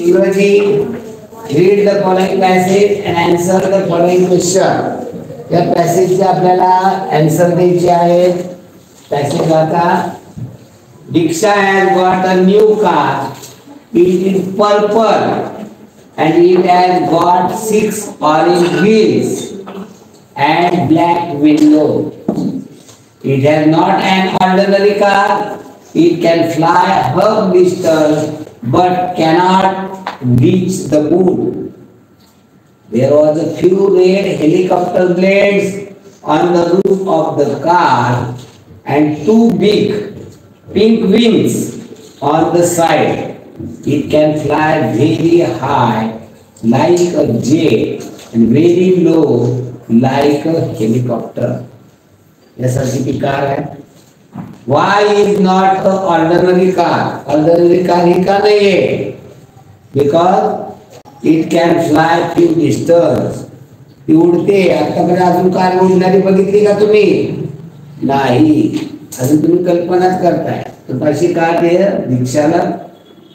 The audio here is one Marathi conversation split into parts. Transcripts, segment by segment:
इंग्रजी read the following passage and answer the following question. या पॅसेजचे आपल्याला आन्सर द्यायचे आहेत. पॅसेज आता Diksha has got a new car. It is purple and it has got 6 orange wheels and black windows. It has not an ordinary car. It can fly half distance but cannot reach the moon. There was a few red helicopter blades on the roof of the car and 2 big pink wings on the side. It can fly very high like a jet and very low like a helicopter. यासारखी ती कार आहे. Why is not an ordinary car? Ordinary car ही का नहीं है? Because it can fly few distance. ती उडते. आतापर्यंत अजून कार उडणारी बघितली का तुम्ही? नाही. अजून तुम्ही कल्पनाच करताय. तर अशी कार ते दीक्षाला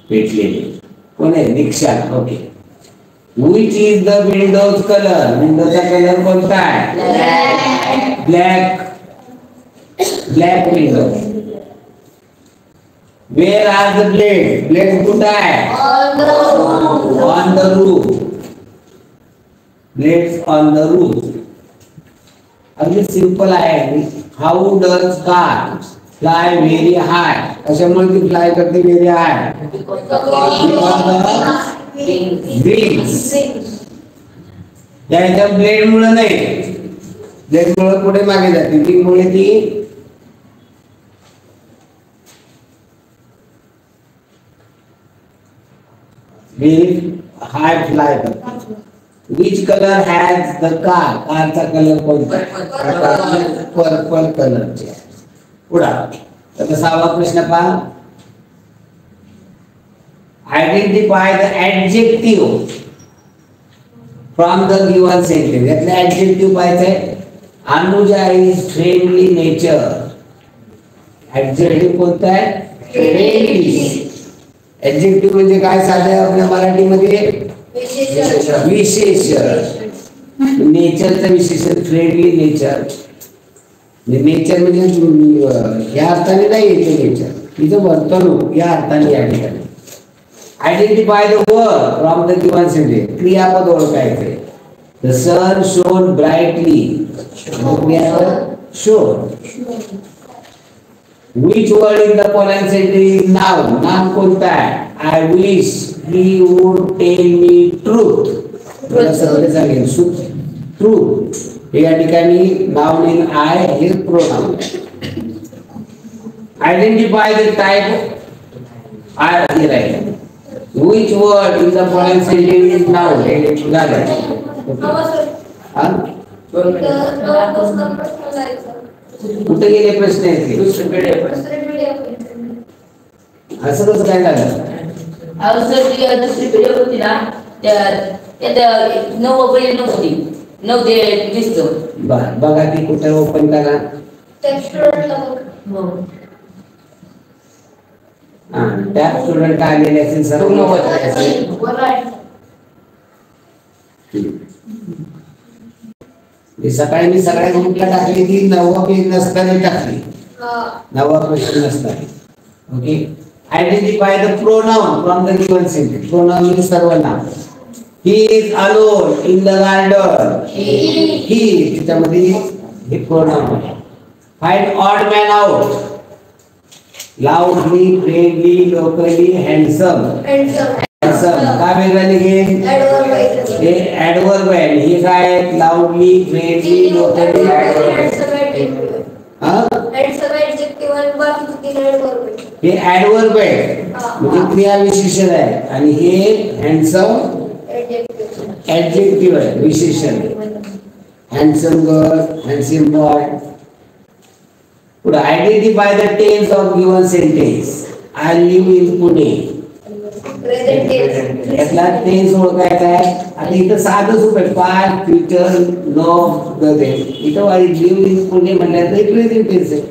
भेटलेली. कोण आहे? Diksha. Okay. Which is the windows color? विंडोचा कलर कोणता आहे? Black. Black window. Where are the blades? Blades कुठे आहे? On the roof. Blades on the roof. अगदी सिंपल आहे. How does car fly very high? कशामुळे ती फ्लाय करते very high? Wings. याच्या ब्लेड मुळे नाही. ब्लेड मुळे पुढे मागे जाते. विंग मुळे ती very high fly करते. Which color has the car? कारचा कलर कोणता? पर्पल कलरचा. पुढा. तर 6वा प्रश्न पहा. Identify the adjective from the given sentence. यातले adjective पाहायचे. Anuja is friendly nature. Adjective कोणता आहे? friendly. Adjective म्हणजे काय साध्या आपल्या मराठीमध्ये? विशेषण. नेचरचं विशेषण फ्रेंडली नेचर. नेचर म्हणजे या अर्थाने नाही येते नेचर. तिचं वर्तणूक या अर्थाने या ठिकाणी. Identify the word from the given sentence. क्रियापद ओळखायचे. The sun shone brightly. क्रियापद shone. Which word in the following sentence is noun? Noun कोणता आहे? I wish he would tell me truth. Truth. या ठिकाणी noun in I हे pronoun. Identify the type. I here आहे. Which word in the following sentence is noun? कुठे गेले प्रश्न आहेत? असं कसं काय झालं? दुसरी व्हिडिओ होती ना त्यात 9 पहिली नव्हती. 9 ते 20. बघा ती कुठे ओपन करा. टॅब स्टुडंट आलेले असेल सर्व. सकाळी मी सगळ्या ग्रुपला टाकली ती 9वा पेज नसताना टाकली. 9वा प्रश्न नसताना. Okay. Identify the pronoun from the given sentence. Pronoun म्हणजे सर्वनाम. He is alone in the garden. He त्याच्यामध्ये हे प्रोनाउन आहे. Find odd man out. Loudly, friendly, locally, handsome. काय वेगळं निघेल? हे ऍडवर्ब आहे. हे काय? Loudly, friendly, locally. हे ऍडवर्ब आहे म्हणजे क्रिया विशेषण आहे. आणि हे हँडसम ऍडजेक्टिव्ह आहे, विशेषण. Handsome girl, handsome boy. पुढे identify the tense of given sentence. I live in Pune. यातला टेन्स ओळखायचा आहे. आणि इथं साधं सोपं आहे. पास्ट, फ्युचर, नो, इथं लिव्ह इन पुणे म्हटलं तर प्रेझेंट टेन्स आहे.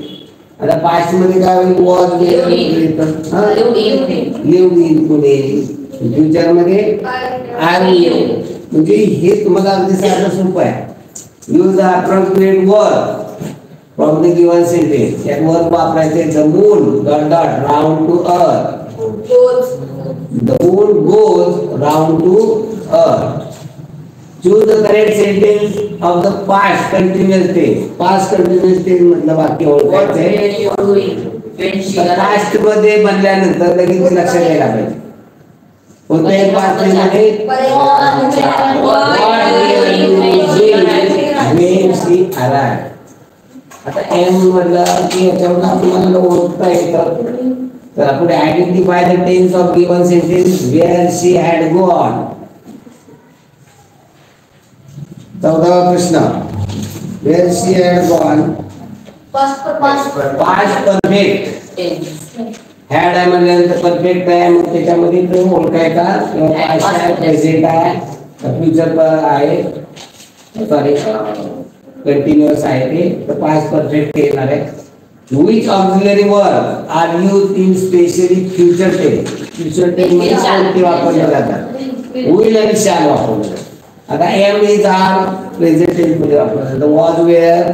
आता पास्ट मध्ये काय होईल? Was, live in Pune. Future मध्ये आर यू. म्हणजे हे तुम्हाला अगदी साधं सोपं आहे. Use the appropriate verb from the given sentence. त्यात वर्ब वापरायचे. The moon dot dot round to earth. The moon goes round to earth. Choose the correct sentence of the past continuous tense. Past continuous tense मतलब वाक्य ओळखायचं आहे. पास्ट मध्ये बनल्यानंतर लगेच लक्षात यायला पाहिजे. कोणत्याही पास्ट मध्ये when she arrived. आता एम म्हटलं की याच्यावर आपल्याला ओळखता येतं. तर आपण identify the tense of given sentence where she had gone. 14वा प्रश्न. Where she had gone. Past perfect. Had आहे म्हणल्यानंतर परफेक्ट आहे. मग त्याच्यामध्ये तो ओळखायचा किंवा पास्ट आहे, प्रेझेंट आहे, फ्युचर आहे, सॉरी कंटिन्युअस आहे ते. तर पास्ट परफेक्ट येणार आहे. Which auxiliary verb are used in specially future tense? Future tense मध्ये कोणते वापरले जातात? Will आणि shall वापरले जातात. आता am is are present tense मध्ये वापरले जातात. Was were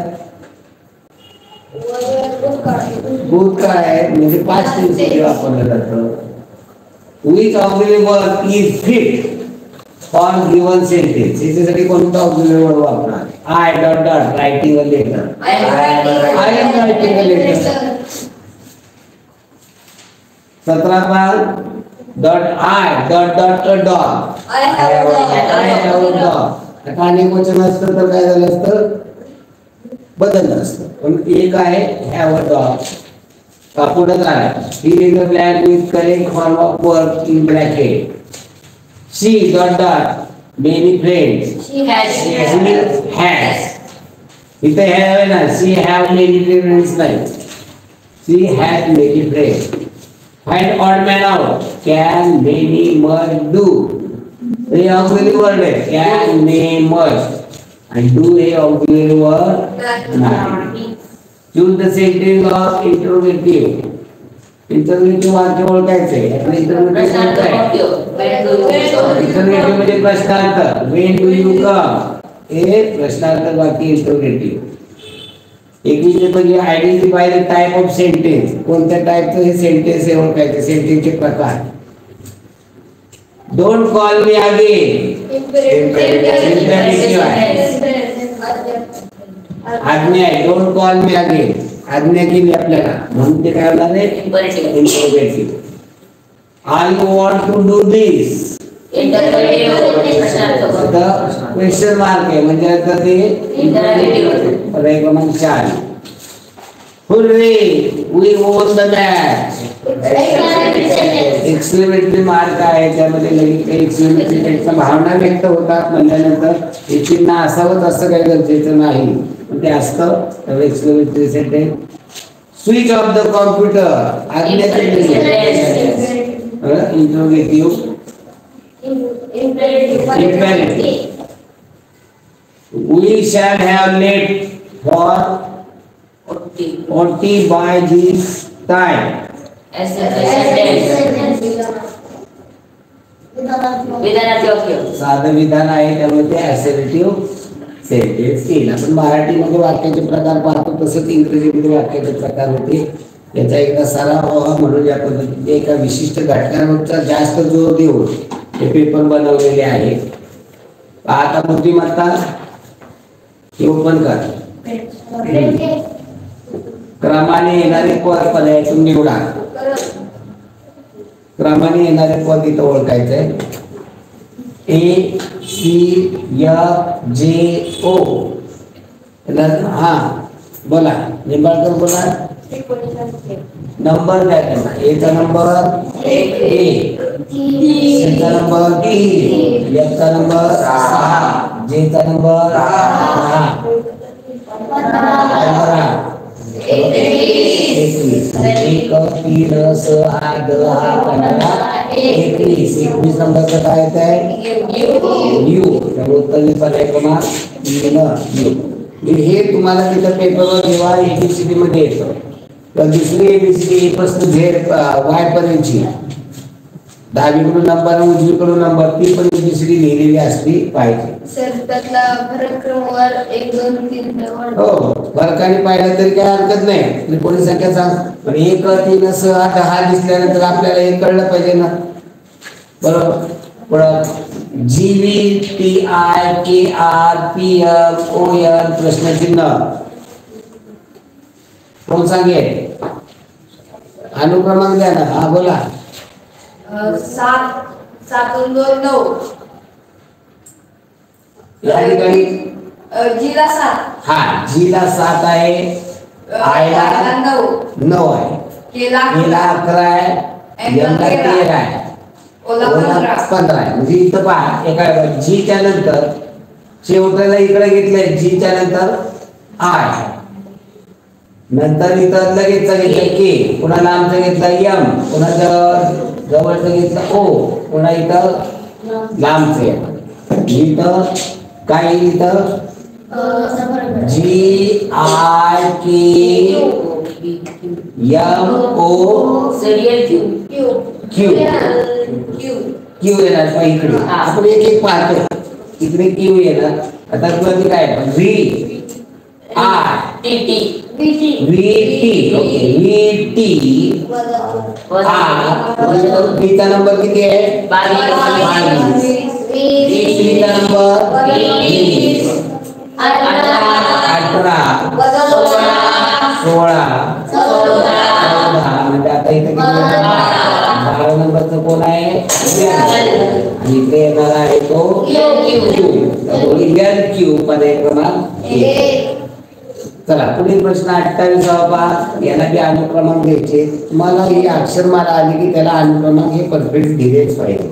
भूतकाळ आहे म्हणजे past tense मध्ये वापरले जातं. Which auxiliary verb is fit for given sentence? याच्यासाठी कोणता auxiliary verb वापरणार? I dot dot writing a letter. I am writing a letter. 17 dot I dot dot a dog. I have a dog. आता अनेक वचन असतं तर काय झालं असतं? बदललं असतं. पण एक आहे have a dog. पुढे झाला. Fill in the blank with correct form of verb in bracket. She dot dot many friends. She has. इथे have ना. She have many friends नाही. She has many friends. Find odd man out. Can, many, must, do. हे auxiliary word आहे. Can, may, must. आणि do हे auxiliary word नाही. Choose the sentence of interrogative. इंटरव्ह्यूचे वाक्य ओळखायचे. इंटरव्ह्यू म्हणजे प्रश्नार्थ. When do you come? हे प्रश्नार्थ वाक्य इंटरव्ह्यूटिव्ह. 21 म्हणजे identify the type of sentence. कोणत्या टाइपचं हे सेंटेन्स हे ओळखायचे. सेंटेन्सचे प्रकार. Don't call me again. आज्ञा आहे. डोंट कॉल मी अगेन आज्ञा केली आपल्याला म्हणून ते काय होणार आहे interrogative. I want to do this. Question mark आहे म्हणजे आता ते interrogative. 4 hurray we won the match. Exclamatory mark आहे. त्यामध्ये एक्सक्लेमेटरी भावना व्यक्त होतात म्हणल्यानंतर हे चिन्ह असावंच असं काही गरजेचं नाही पण ते असतं. Exclamatory sentence. Switch off the computer. Interrogative. We shall have late for OT by this time. साधं विधान आहे त्यामुळे ते असर्टिव्ह सेंटेन्स येईल. आपण मराठीमध्ये वाक्याचे प्रकार पाहतो तसंच इंग्रजीमध्ये वाक्याचे प्रकार होते. याचा एकदा सराव व्हावा म्हणून या पद्धतीने एका विशिष्ट घटकांवरचा जास्त जोर देऊन हे पेपर बनवलेले आहे. आता बुद्धिमत्ता हे ओपन कर. क्रमाने येणारे पद पर्यायातून निवडा. क्रमाने येणारे पद इथं ओळखायचंय. A C F J O. हा बोला निंबाळकर बोला. नंबर काय करना. A चा नंबर A, C चा नंबर D, F चा नंबर 6, J चा नंबर 10. 21 नंबरचं काय येत आहे यू. त्यामुळे उत्तर पर्याय क्रमांक यू. हे तुम्हाला तिथं पेपरवर जेव्हा एबीसीडी मध्ये येतं तर दुसरी एबीसीडी पासून झेड वाय पर्यंतची डावीकडून नंबर उजवीकडून नंबर ती पण एबीसीडी लिहिलेली असली पाहिजे. सर त्यातला फरकक्रमवार 1 2 3 हो फरकाने पाहिलं तरी काही हरकत नाही. त्रिकोणी संख्या सांग पण 1 3 6 10 दिसल्यानंतर आपल्याला हे कळलं पाहिजे ना. बरोबर. पुढं GVTIKRPMON प्रश्नचिन्ह कोण सांगेल? अनुक्रमांक द्या ना. हा बोला. 7 7 2 9 या ठिकाणी जीला 7 हा जीला 7 आहे, आयला 9 आहे, केला 11 आहे, एमला 13 आहे, ओला 15 आहे. म्हणजे इथं पहा एका जीच्या नंतर शेवटाला इकडे घेतलंय जीच्या नंतर आय, नंतर इथं लगेच घेतलं के, पुन्हा लांबचं घेतलं एम, पुन्हा जवळचं घेतलं ओ, पुन्हा इथं लांबचं इथं काय इथं GIKMOQ क्यू येणार इकडे. आपण एक एक पाहतो. इकडे क्यू येणार. आता तुला काय V I T VT VT बीचा नंबर किती आहे? 22. सीचा नंबर 20, 18, 16, 14. म्हणजे आता इथे किती 12 नंबरचं कोण आहे? आणि इथे येणार आहे तो क्यू पर्याय क्रमांक 1. चला पुढील प्रश्न 28 पहा. याला बी अनुक्रमांक द्यायचे. तुम्हाला ही अक्षरमाला आली की त्याला अनुक्रमांक हे परफेक्ट दिलेच पाहिजे.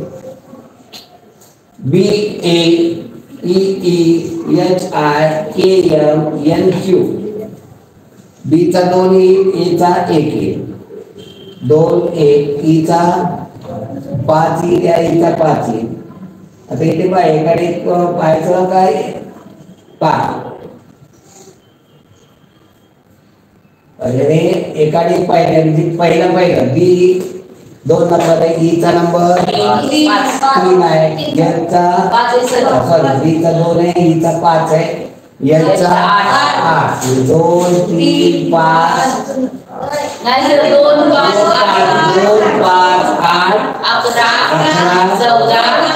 BAEEHIKMNQ बी चा 2 ए चा 1 ए 2 1 ई चा 5 ई त्या ई चा 5 ई. आता इथे पहा एकाडे पाहायचं काय पहा अरे एकाडे पाहिलं म्हणजे पहिलं बी 2 नंबर आहे, ई चा नंबर 3 आहे, एल चा सॉरी बी चा 2 आहे, ई चा 5 आहे, एल चा 8. 2 3 5 नाही 2 5 8 11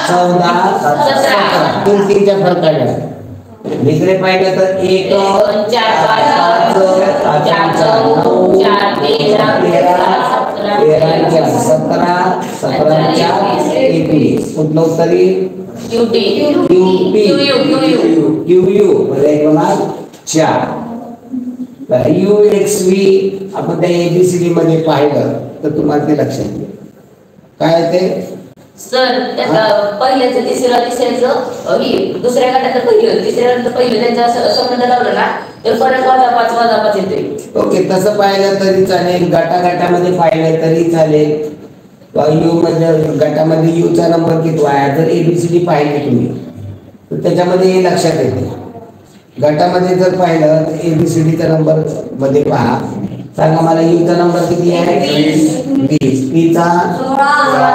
14 तीनच्या फरकाने इकडे पाहिलं तर 1 4 5 17 21 कुठलं उत्तर QU क्रमांक 4. UXV आपण त्या ABCD मध्ये पाहिलं तर तुम्हाला ते लक्षात येईल. काय ते सर त्याचा पहिल्याचं तिसऱ्याचं दुसऱ्या गटाचं पहिलं तिसऱ्या गटाचं पहिलं त्यांचा संबंध लावला ना तर फरक -5 येतोय. ओके तसं पाहिलं तरी चालेल, गटामध्ये पाहिलं तरी चालेल. यू मध्ये गटामध्ये यू चा नंबर किती आहे जर ABCD पाहिली तुम्ही तर त्याच्यामध्ये हे लक्षात येते. गटामध्ये जर पाहिलं तर ABCD चा नंबर मध्ये पहा. सांगा मला यू चा नंबर किती आहे? 20, टी चा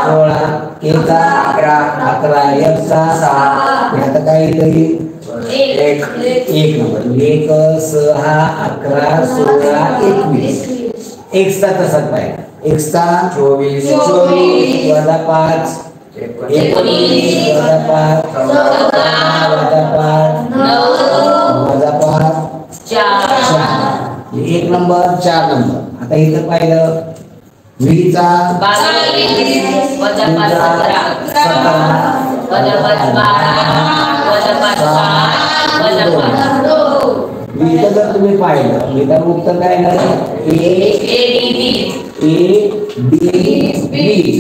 16, के चा 11, एफ चा 6. आता काय तरी एक नंबर 1 6 11 16 21. एक्स चा तसाच पाहिजे. एक्स चा 24 वजा 5 19 वजा 5 वजा 5 वजा 5 4. 1 नंबर 4 नंबर. आता इथं पाहिलं व्ही चा 22 वजा 5 17 वजा 5 12 वजा 5 वजा 5. इथं जर तुम्ही पाहिलं इथं उत्तर काय आहे? ADB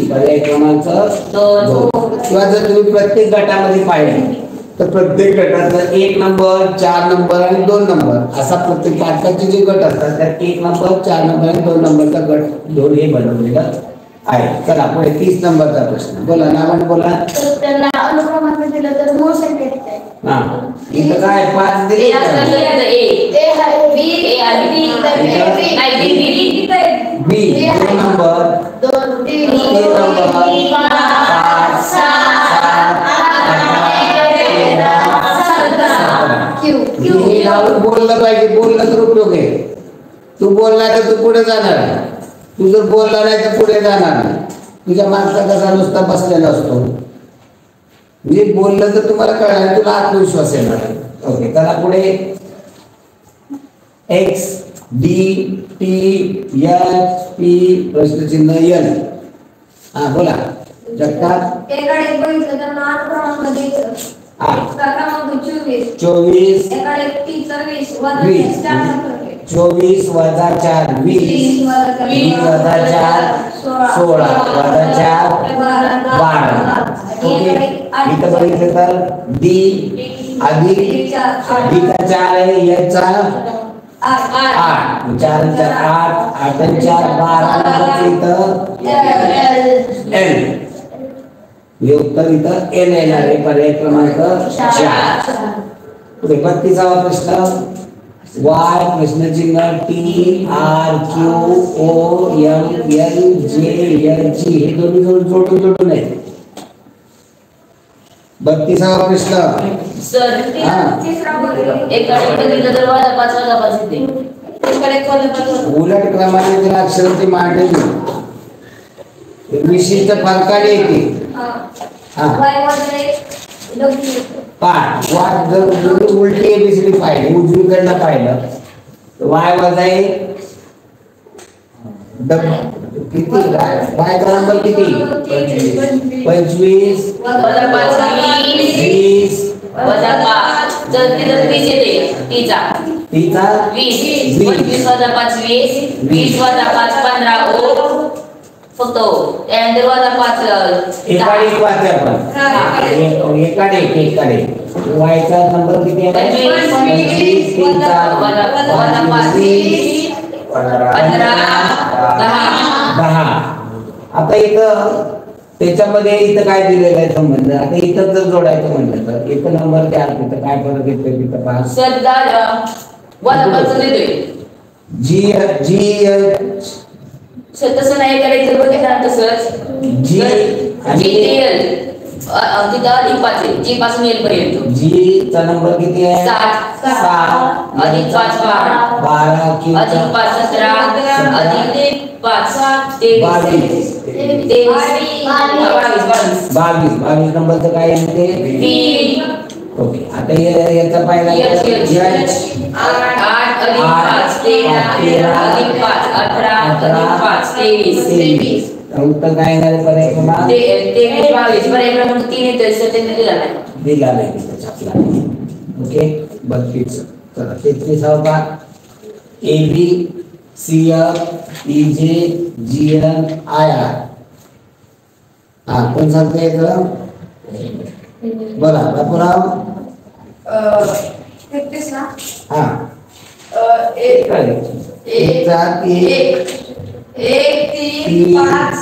पर्याय क्रमांक 2. किंवा जर तुम्ही प्रत्येक गटामध्ये पाहिलं तर प्रत्येक गटात 1 नंबर 4 नंबर आणि 2 नंबर असा प्रत्येक 5 जे गट असतात त्यात 1 नंबर 4 नंबर आणि 2 नंबरचा गट 2 हे बनवलेलं आहे. चला पुढे 30 नंबरचा प्रश्न बोला. नावाने बोला. त्याला अनुक्रमांक दिलं तर मूळ संख्या किती आहे? हा इथं काय 5 दिले ए आहे बी ए आणि बी बी 2 नंबर 2 3 नंबर तू पुढे जाणार आहे. तू जर बोलला नाही तर पुढे जाणार नाही. तुझ्या मागचा कसा नुसता बसलेला असतो. मी बोललं तर तुम्हाला कळणार, तुला आत्मविश्वास येणार. ओके, चला पुढे. X D T H P प्रश्नचिन्ह एन. हा बोला जगतात. एकाकडे बघितलं तर 8 क्रमांक द्यायचं. क्रमांक 24. 24 एकाकडे 30 20 20. 24 वजा 4 20. 20 वजा 4 16 वजा 4 12. ओके, इथं बघितलं तर डी अधिक डीचा 4 आहे, याचा 8 4 4 8 8 4 12 इथं एल. हे उत्तर इथं एल येणार आहे. पर्याय क्रमांक 4. पुढे 32वा प्रश्न. वाय प्रश्नचिन्ह T R Q O M L J L G हे दोन्ही जोडून आहेत. 32वा प्रश्न. सर एकाकडे बघितलं तर वजा 5 वजा 5 येते. उलट क्रमाने जर अक्षरांची मांडणी विशिष्ट फरकाने येते. वाद जर उलटी एबीसीडी पाहिली, उजवीकडनं पाहिलं तर वाय वजा किती वायचा नंबर किती 25 वजा 5 20 वजा 5 जर तिथं 20 येते. तिचा 20 25 वजा 5 20 20 वजा 5 15 ओ फक्त त्यानंतर वजा 5 एकाडे एक वाचते आपण. एकाडे वायचा नंबर किती आहे 25 वजा 5 10. आता इथं त्याच्यामध्ये इथं काय दिलेलं आहे संबंध. आता इथं जर जोडायचं म्हणलं तर एक नंबर द्या. तिथं काय फरक येतो तिथं पहा. सर वजा 5 देतोय. जी सर तसं नाही करायचं. बघितलं तसंच जी आणि तिथं अधिक 5 आहे. जी पासून एल पर्यंत. जी चा नंबर किती आहे 7 अधिक 5 12 क्यू अधिक 5 17 अधिक 5 23 22 नंबरचं काय येते 3. ओके, आता याचा पाहिला 8 अधिक 5 13 अधिक 5 18 अधिक 5 23. उत्तर काय येणार आहे पर्याय क्रमांक 22. पर्याय क्रमांक 3 येतोय. सर त्यांनी दिला नाही तिथं. ओके 32. चला 33वा भाग. A B C F E J G N I R. हा कोण सांगते याचं बोला बापूराव. 33 ना. हा 1 1 3 5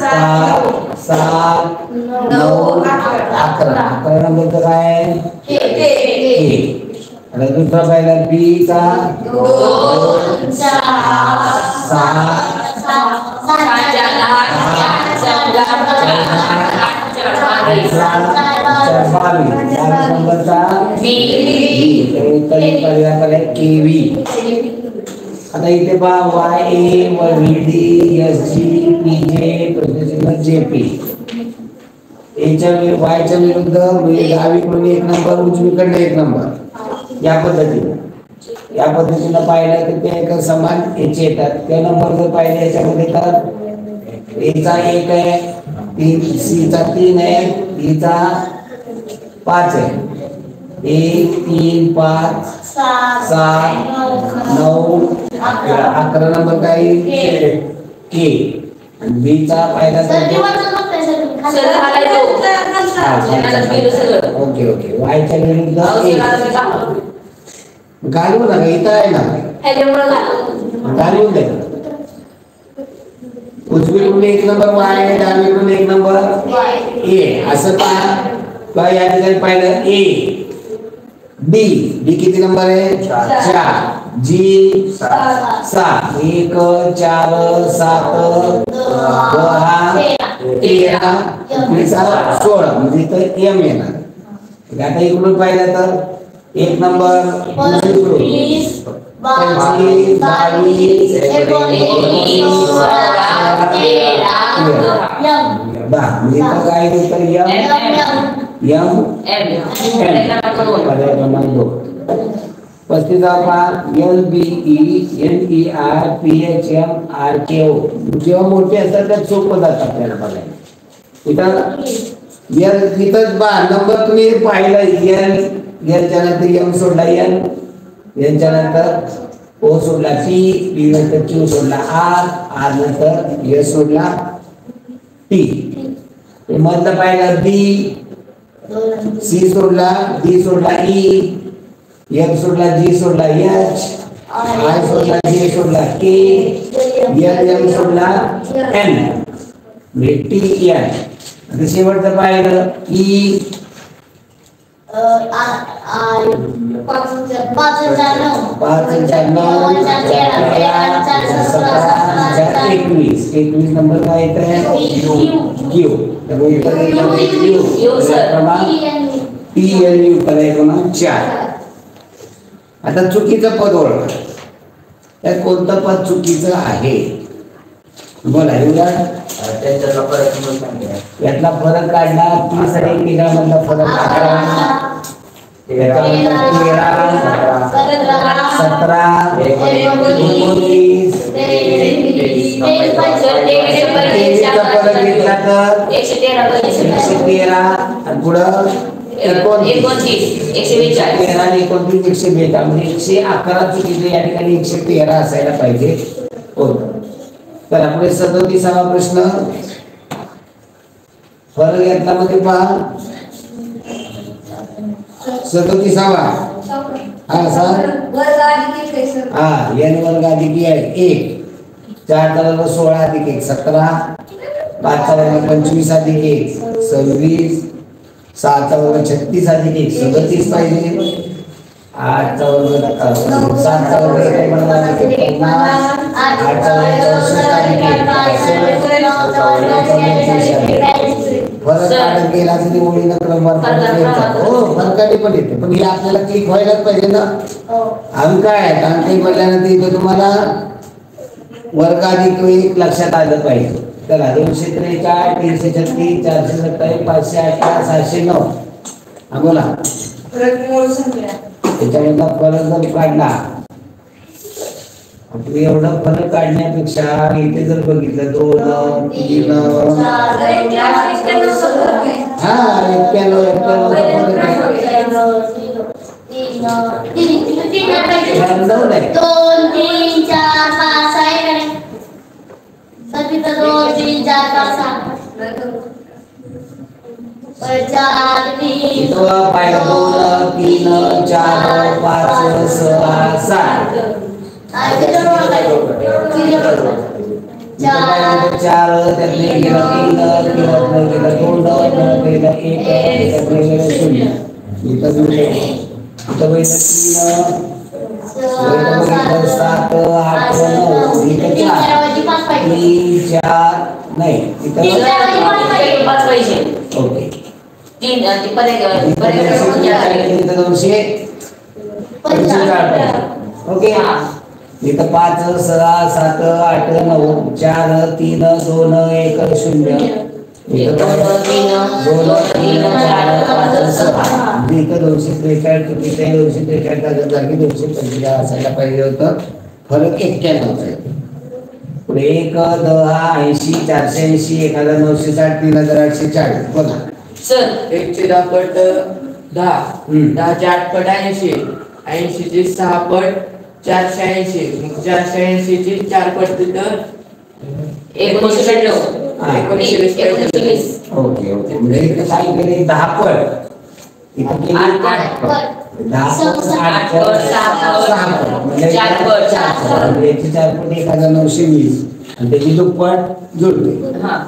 7 9 11 नंबरचं काय आहे के. आणि दुसरा पाहिला बी चा 2 6 आता इथे पहा वाय ए व V D S G P J प्रश्नचिन्ह जे पी. वायच्या विरुद्ध डावीकडून 1 नंबर उजवीकडे 1 नंबर या पद्धतीनं पाहिलं तर ते एक समान याचे येतात. ते नंबर जर पाहिले याच्यामध्ये तर एचा 1 आहे, सी चा 3 आहे, ई चा 5 आहे. 1 3 5 7 9 11 नंबर काय के. आणि बी चा पाहिला तर ओके ओके वायच्या विरुद्ध घालू नका. इथं आहे ना घालून दे. उजवीकडून 1 नंबर वाय, डावीकडून 1 नंबर ए. असं पहा या ठिकाणी पाहिलं ए डी. डी किती नंबर आहे 4. जी 7 1 4 7 10 13 16 म्हणजे इथं एम येणार. आता इकडून पाहिलं तर 1 नंबर 25, 22, 19, 16, 13, 10. म्हणजे इथं काय उत्तर यम पर्याय क्रमांक 2. 35 LBENERPHMRKO जेव्हा मोठे असतात त्यात सोपं जातं आपल्याला बघायला. इथं एल इथंच नंबर तुम्ही पाहिला एलच्या नंतर एम सोडला एनच्या नंतर ओ सोडला पी नंतर क्यू सोडला आर नंतर एस सोडला टी. मधलं पाहिलं बी सी सोडला डी सोडला ई एफ सोडला जी सोडला एच आय सोडला जे सोडला के एम सोडला एन टी एन. आता शेवटचं पाहिलं ई 21 नंबर काय येतं क्यू. TLU पर्याय क्रमांक 4. आता चुकीचं पद ओळखा. त्यात कोणतं पद चुकीचं आहे बोला. यातला फरक काढला 30 आणि 13 मधला फरक 11 17 19 फरक घेतला तर 113 आणि पुढं 29 142 आणि 29 142 म्हणजे 111 चुकीचे या ठिकाणी 113 असायला पाहिजे होतं. तर पुढे 37वा प्रश्न फरक घेतला मध्ये पहा 37वा हा सर एन वर्ग अधिक आहे 1 4 चा वर्ग 16 अधिक 1 17 5 चा वर्ग 25 अधिक 1 26 6 चा वर्ग 36 अधिक 1 37 पाहिजे 8 चा वर्ग 7 चा वर्ग 50 अधिक 8 चा वर्ग 64 अधिक 1 फरक काढत गेला तरी ओळीनं क्रमवार हो फरकाने पण येते पण हे आपल्याला क्लिक व्हायलाच पाहिजे ना. अंक आहेत अंक म्हटल्यानंतर इथं तुम्हाला वर्ग अधिक 1 लक्षात आलं पाहिजे. चला 243 336 427 518 709 हा बोला. त्याच्यामधला फरक जर काढला आपण एवढा फरक काढण्यापेक्षा इथे जर बघितलं 2 3 हा ओके इथं 5 6 7 8 9 4 3 2 1 0 असायला पाहिजे होतं. फरक 91 पुढे 1 10 80 480 1960 3840 बघा सर 1 चे 10 पट 10 10 चे 8 पट 80 80 चे 6 पट 480 480 चे 4 पट तिथं 19 ओके ओके म्हणजे इथे काय केले 10 पट इथे केले 8 पट 10 पट 8 पट 6 पट म्हणजे 4 पट याचे 4 पट 1920 आणि त्याची दुप्पट जुळते. हां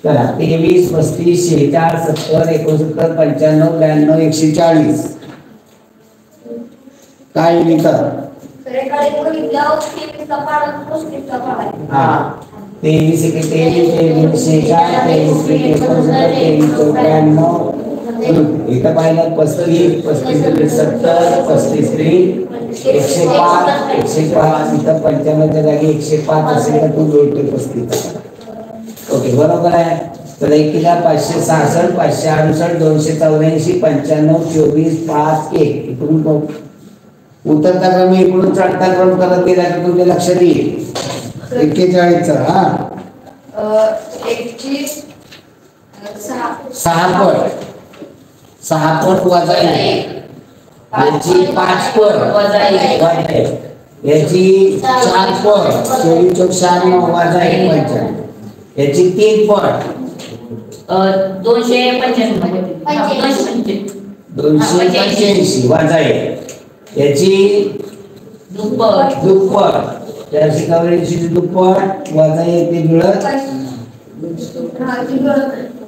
चला 23 35 46 70 69 95 92 140 काय लिहितात हा 23 23 23 46 23 93 93 94 इथं पाहिलं 35, 35 70, 35 105, 105. इथं 95 च्या जागी 105 असेल तर तू जोडते 35. ओके, बरोबर आहे. तर 1,566, 568, 284, 95, 24, 5, 1. इकडून उतरता क्रम इकडून चढता क्रम करत गेला की तुमच्या लक्षात येईल. 41 हा 6 पट, 6 पट वजा 1, याची 5 पट वजा 1, याची 4 पट 24 चौक 96 वजा 1 55, याची 3 पट 285 वजा 1, याची दुप्पट 484 दुप्पट वजा 1 ते जुळत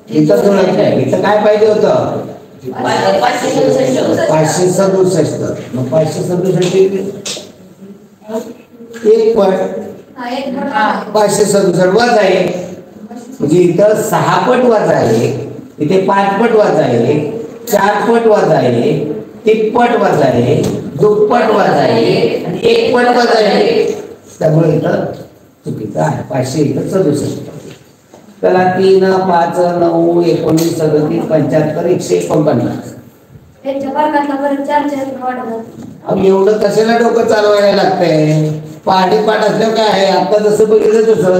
इथं जुळत नाही. इथं काय पाहिजे होतं 567. मग 567 एक पट 567 वजा 1, म्हणजे इथं 6 पट वजा 1, इथे 5 पट वजा 1, 4 पट वजा 1, तिप्पट वजा 1, दुप्पट वजा 1 आणि 1 पट वजा 1. त्यामुळे इथं चुकीचं आहे. 567. त्याला 3, 5, 9, 19, 37, 75, 149. एवढं कशाला डोकं चालवायला लागतंय? पहाटे पाठ असल्यावर काय आहे, आता जसं बघितलं तसं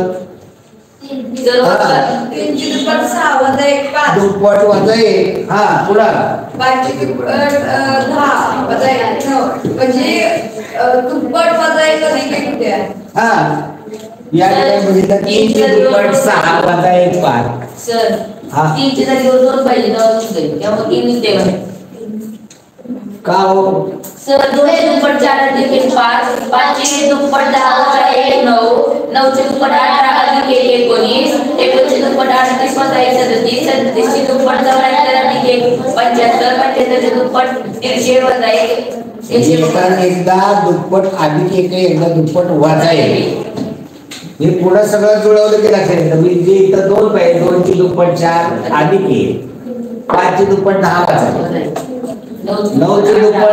दुप्पट वजा 1. हा पुढा 5 ची दुप्पट 10 वजा 1 9, म्हणजे दुप्पट वजा 1 कधी कुठे आहे? हा या ठिकाणी बघितलं 3 ची दुप्पट 6 वजा 1 5. सर 3 ची जागी 2 पाहिजे त्यामुळे 3 देवा का हो सर 2 ची दुप्पट 4 अधिक 5, 5 ची दुप्पट 10 वजा 1 9, 9 ची दुप्पट 18 अधिक 1 19, 19 ची दुप्पट 38 वजा 1 37, 37 ची दुप्पट 74 अधिक 1 75, 75 ची दुप्पट 150 वजा 1 एकदा दुप्पट अधिक 1 एकदा दुप्पट वजा 1. हे पुढे सगळं जुळवलं की लक्षात येतं. म्हणजे इथं 2 पाहिजे. 2 ची दुप्पट 4 अधिक 1, 5 ची दुप्पट 10 वजा 9 ची दुप्पट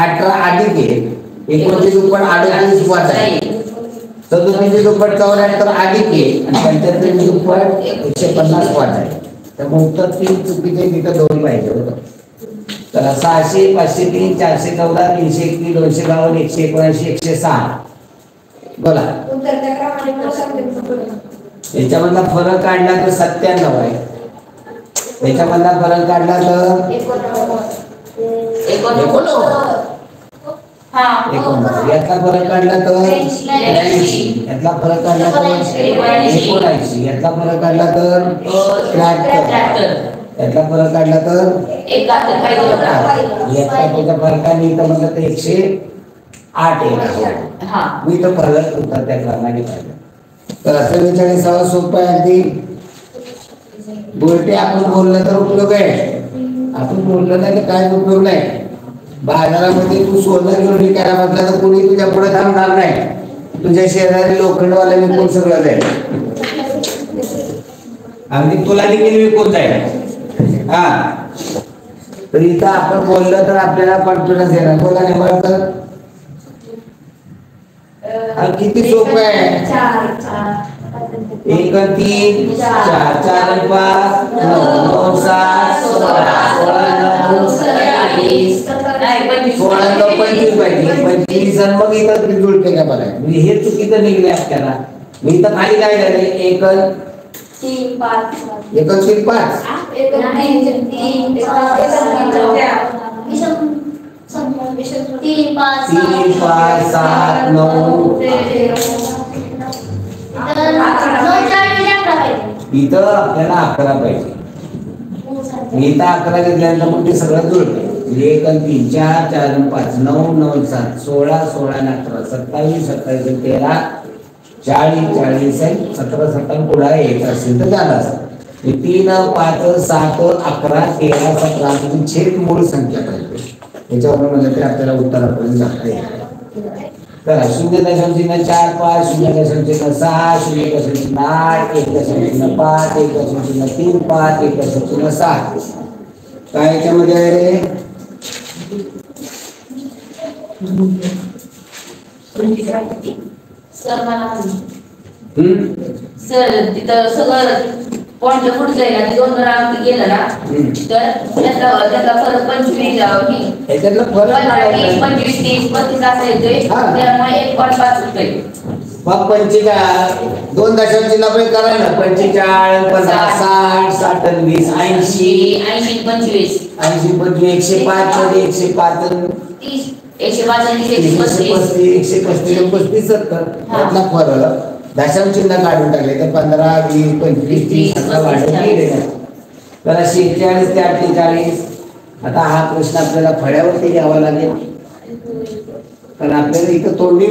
18 अधिक 1, 19 ची दुप्पट 38 वजा 1, 37 ची दुप्पट 74 अधिक 1 आणि 75 ची दुप्पट 150 वजा 1. त्यामुळे उत्तर 3 चुकीचे, तिथं 2 पाहिजे होतं. तर 600, 503, 414, 331, 252, 179, 106. बोला याच्यामधला फरक काढला तर 97 आहे. याच्यामधला फरक काढला तर 89. यातला फरक काढला तर 83. यातला फरक काढला तर 79. यातला फरक काढला तर 73. यातला फरक काढला तर 71. यातला फरकाने इथं म्हणलं तर 108 आहे. मी तर फरक होता त्या क्रमाने पाहिजे. तर असं विचारण्याचा सोपं आहे अगदी. बोलते आपण बोललं तर उपयोग आहे, आपण बोललं नाही तर काय उपयोग नाही. बाजारामध्ये तू सोनं घेऊन विकायला म्हटलं तर कोणी तुझ्या पुढे थांबणार नाही. तुझ्या शेजारी लोखंडवाले विकून सगळं जाईल, अगदी तुला देखील विकून जाईल. हा तर इथं आपण बोललं तर आपल्याला कॉन्फिडन्स येणार. बोला नाही म्हणतात किती सोपं आहे. 1 3 4 4 5 9 9 7 16 9 25 पाहिजे. 25 आणि मग इथं जुळते का बघा. म्हणजे हे चुकीचं निघले आपल्याला. मी तर खाली काय झाले 1 3 5 1 3 5 3 5 7 9 इथं आपल्याला 11 पाहिजे. इथं 11 घेतल्यानंतर मग ते सगळं जुळतं. 1 3 4 4 5 9 9 7 16 16 18 27 27 13 40 40 17 17 पुढे 1 असेल तर झालं असतं. 3 5 7 11 13 17 म्हणजे छेद मूळ संख्या पाहिजे. याच्यावर म्हणलं तरी आपल्याला उत्तरापर्यंत जाता येईल. तर 0.4 5 0.6 0.8 1.5 1.3 5 1.7 काय याच्यामध्ये आहे रे? सर मला हम्म? सर तिथं सगळं पॉइंट पुढे जाईल आणि 2 ग्राम गेलं ना तर त्याचा फरक 25 याच्यातलं फरक काय आहे? 25 30 35 असा येतोय हा. त्यामुळे 1.5 होतोय. मग 45 2 दशांची नफे करायला 45 50 60 60 20 80 80 25 80 25 105 105 30 105 आणि 135 135 135 70 यातला फरक दशांश चिन्ह काढून टाकले तर 15 20 25 30 असा वाढत गेलेला आहे. तर 46 ते 48 आता हा प्रश्न आपल्याला फळ्यावरती घ्यावा लागेल. पण आपल्याला इथं तोंडी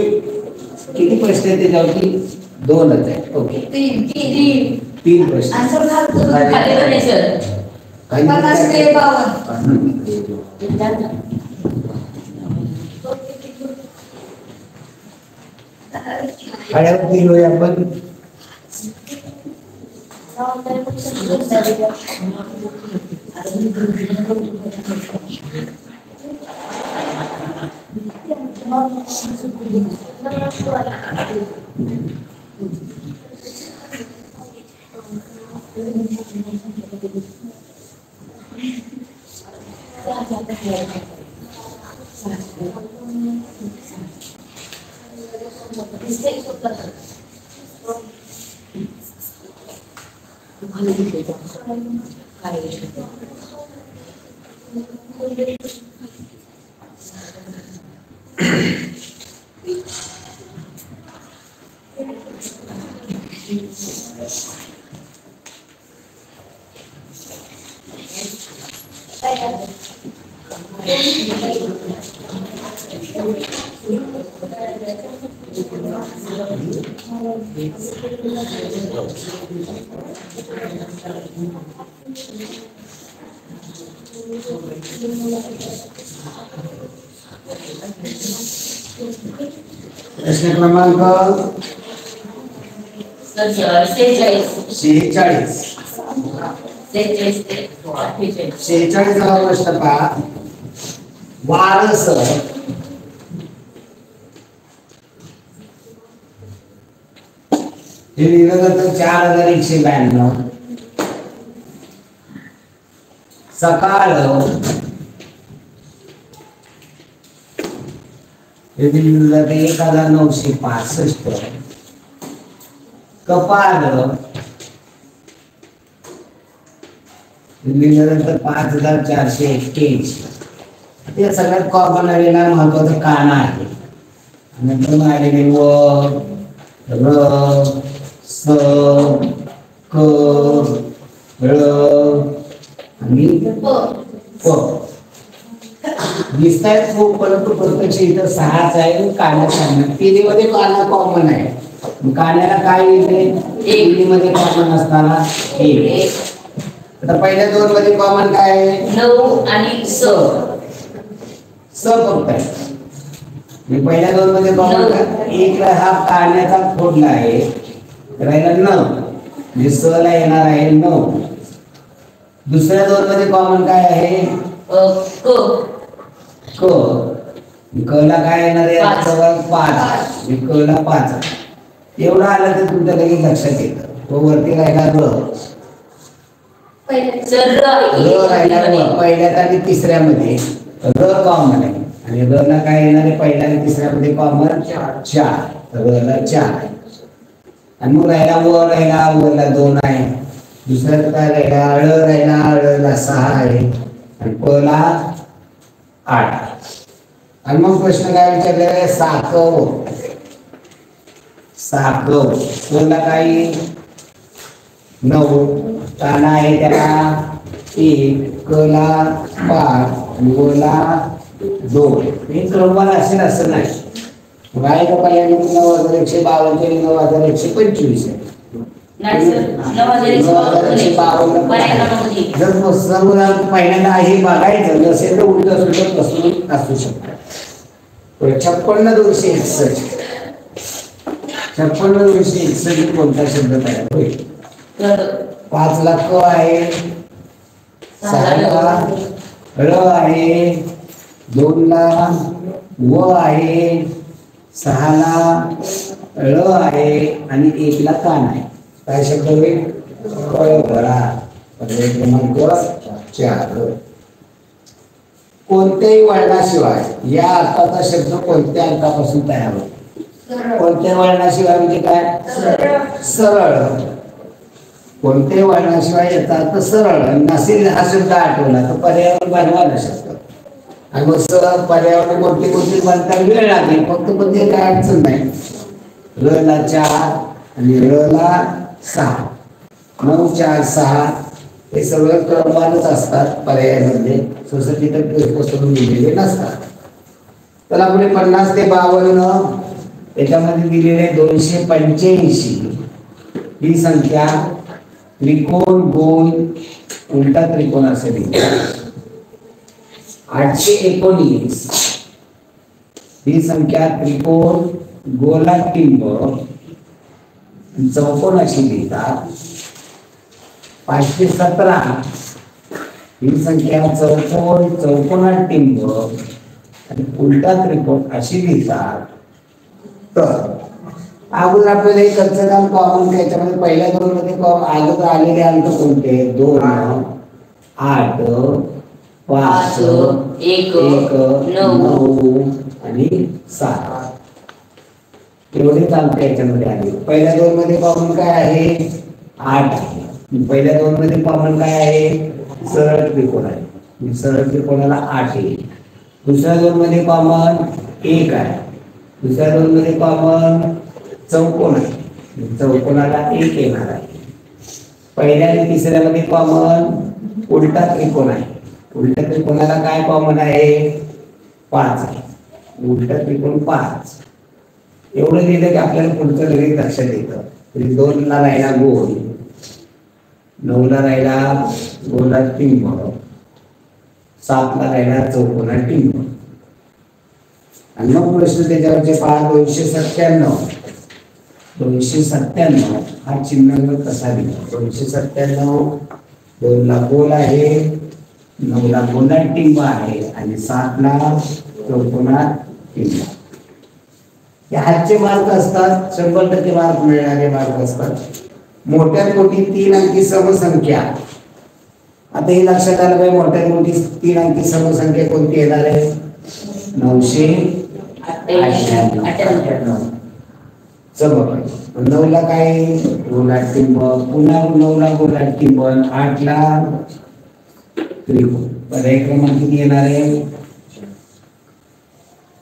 किती प्रश्न आहेत त्याच्यावरती? 2च आहेत. ओके 3 प्रश्न आन्सर घालतो खाली बघा सर. काही 50 ते 52 फळ्यावरती घेऊया आपण. प्रश्न क्रमांक 46 46 प्रश्न पहा. वारस हे लिहिलं जातं 4192. सकाळ हे लिहिलं जातं 1965. कपाल लिहिलं जातं 5481. ते सगळ्यात कॉमन आलेला महत्वाचं काना आहे. नंतर आलेले व र स क ळ आणि प दिसतायत खूप, परंतु प्रत्यक्ष इथं 6च आहे. काना सांगणार तिन्हीमध्ये काना कॉमन आहे. कान्याला काय येते? तिन्हीमध्ये कॉमन असताना 1. आता पहिल्या 2 मध्ये कॉमन काय आहे? 9 आणि स फक्त आहे. पहिल्या 2 मध्ये कॉमन एक हा कान्याचा फोडला आहे, राहिला 9 म्हणजे स ला येणार आहे 9. दुसऱ्या 2 मध्ये कॉमन काय आहे? क क ला काय येणार आहे? 5 क ला 5. एवढं आलं तर तुमच्या लगेच लक्षात येतं. तो वरती राहिला र राहिला पहिल्यात आणि तिसऱ्यामध्ये र कॉमन आहे. आणि र ला काय येणार आहे? पहिल्या आणि तिसऱ्यामध्ये कॉमन 4. र ला 4. आणि मग राहिला वरला 2 आहे. दुसऱ्यात काय राहिला? ळ ला 6 आहे आणि प ला 8 आहे. आणि मग प्रश्न काय विचारलेला आहे? साकव ला काय? 9. काना आहे त्याला 1, क ला 5 आणि व ला 2. हे क्रमवार असेल असं नाही. काय का पहिल्या 9152 आणि 9125 आहे. जर सर्व पहिल्यांदा हे बघायचं नसेल तर उलट सुलट प्रश्न असू शकतो. 56 261 कोणता शब्द तयार होईल? 5 ला क आहे, 6 ला ळ आहे, 2 ला व आहे, 6 ला ळ आहे आणि 1 ला कान आहे. काय शब्द होईल? कळवळा. पर्याय क्रमांक 4. कोणत्याही वळणाशिवाय या अर्थाचा शब्द कोणत्या अर्थापासून तयार होतो? कोणत्या वळणाशिवाय म्हणजे काय? सरळ. कोणत्याही वळणाशिवाय याचा अर्थ सरळ. नसेल हा शब्द आठवला तर पर्यावरण बनवा ना शब्द. आणि मग पर्यावरण कोणती कोणती बनता वेळ लागेल फक्त, पण ते काय अडचण नाही. र ला 4 आणि र ला 6, 9 4 6 हे सगळं क्रमवारच असतात पर्यायामध्ये. सोसायटीतून लिहिलेले नसतात. त्याला पुढे 50 ते 52 त्याच्यामध्ये दिलेले 285 ही संख्या त्रिकोण गोल उलटा त्रिकोण असे लिहितात. 819 ही संख्या त्रिकोण गोलात टिंब चौकोन अशी लिहितात. 517 ही संख्या चौकोन चौकोनात टिंब आणि उलटा त्रिकोण अशी लिहितात. तर अगोदर आपल्याला एक कच्चं काम कॉमन याच्यामध्ये पहिल्या 2 मध्ये अगोदर आलेले अंक कोणते? 2 8 5 1 9 आणि 7 एवढेच अंक याच्यामध्ये आले. पहिल्या 2 मध्ये कॉमन काय आहे? 8 आहे. पहिल्या 2 मध्ये कॉमन काय आहे? सरळ त्रिकोण आहे. सरळ त्रिकोणाला 8 आहे. दुसऱ्या 2 मध्ये कॉमन 1 आहे. दुसऱ्या 2 मध्ये कॉमन चौकोन आहे. चौकोनाला 1 येणार आहे. पहिल्या आणि तिसऱ्या मध्ये कॉमन उलटा त्रिकोण आहे. उलटा त्रिकोणाला काय कॉमन आहे? 5 आहे. उलटा त्रिकोण 5. एवढं लिहिलं की आपल्याला पुढचं लगेच लक्षात येतं. 2 ला राहिला गोल, 9 ला राहिला गोलात टिंब, 7 ला राहिला चौकोनात टिंब. आणि मग प्रश्न त्याच्यावरचे पहा. 297 हा चिन्ह कसा लिहिला? 297 2 ला गोल आहे, 9 ला गोलात टिंब आहे आणि 7 ला चौकोनात टिंब. हे हातचे मार्क असतात. 100% मार्क मिळणारे मार्क असतात. मोठ्यात मोठी 3 अंकी समसंख्या. आता हे लक्षात आलं पाहिजे. मोठ्यात मोठी 3 अंकी समसंख्या कोणती येणार आहे? 998. चमक. 9 ला काय? गोलात टिंब. पुन्हा 9 ला गोलात टिंब. 8 ला त्रिकोण. पर्याय क्रमांक किती येणार आहे?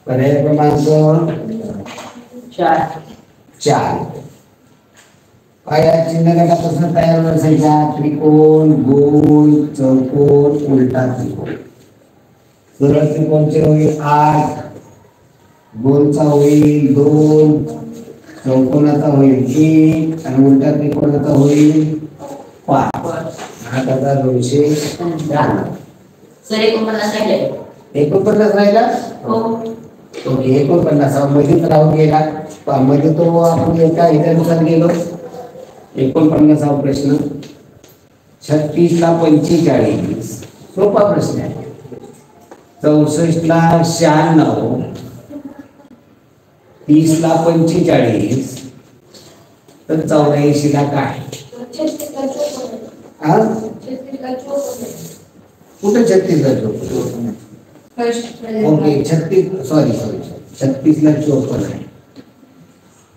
पर्याय क्रमांक 4. काय चिन्ह गटापासून तयार होणार संख्या? त्रिकोण गोल चौकोन उलटा त्रिकोण. सरळ त्रिकोणचे होईल 8, गोलचा होईल 2, चौकोनाचा होईल 1 आणि उलटा त्रिकोणाचा होईल 5. 8,210. सर 49 राहिले. 49 राहिला. हो. ओके. 49 मध्येच राहून गेला. मध्ये तो आपण एका ह्याच्यानुसार गेलो. 49वा प्रश्न. 36 ला 45 सोपा प्रश्न आहे. 64 ला 96, 30 ला 45 तर 84 ला काय? कुठे 36 ला 54? ओके 36 सॉरी 36 ला 54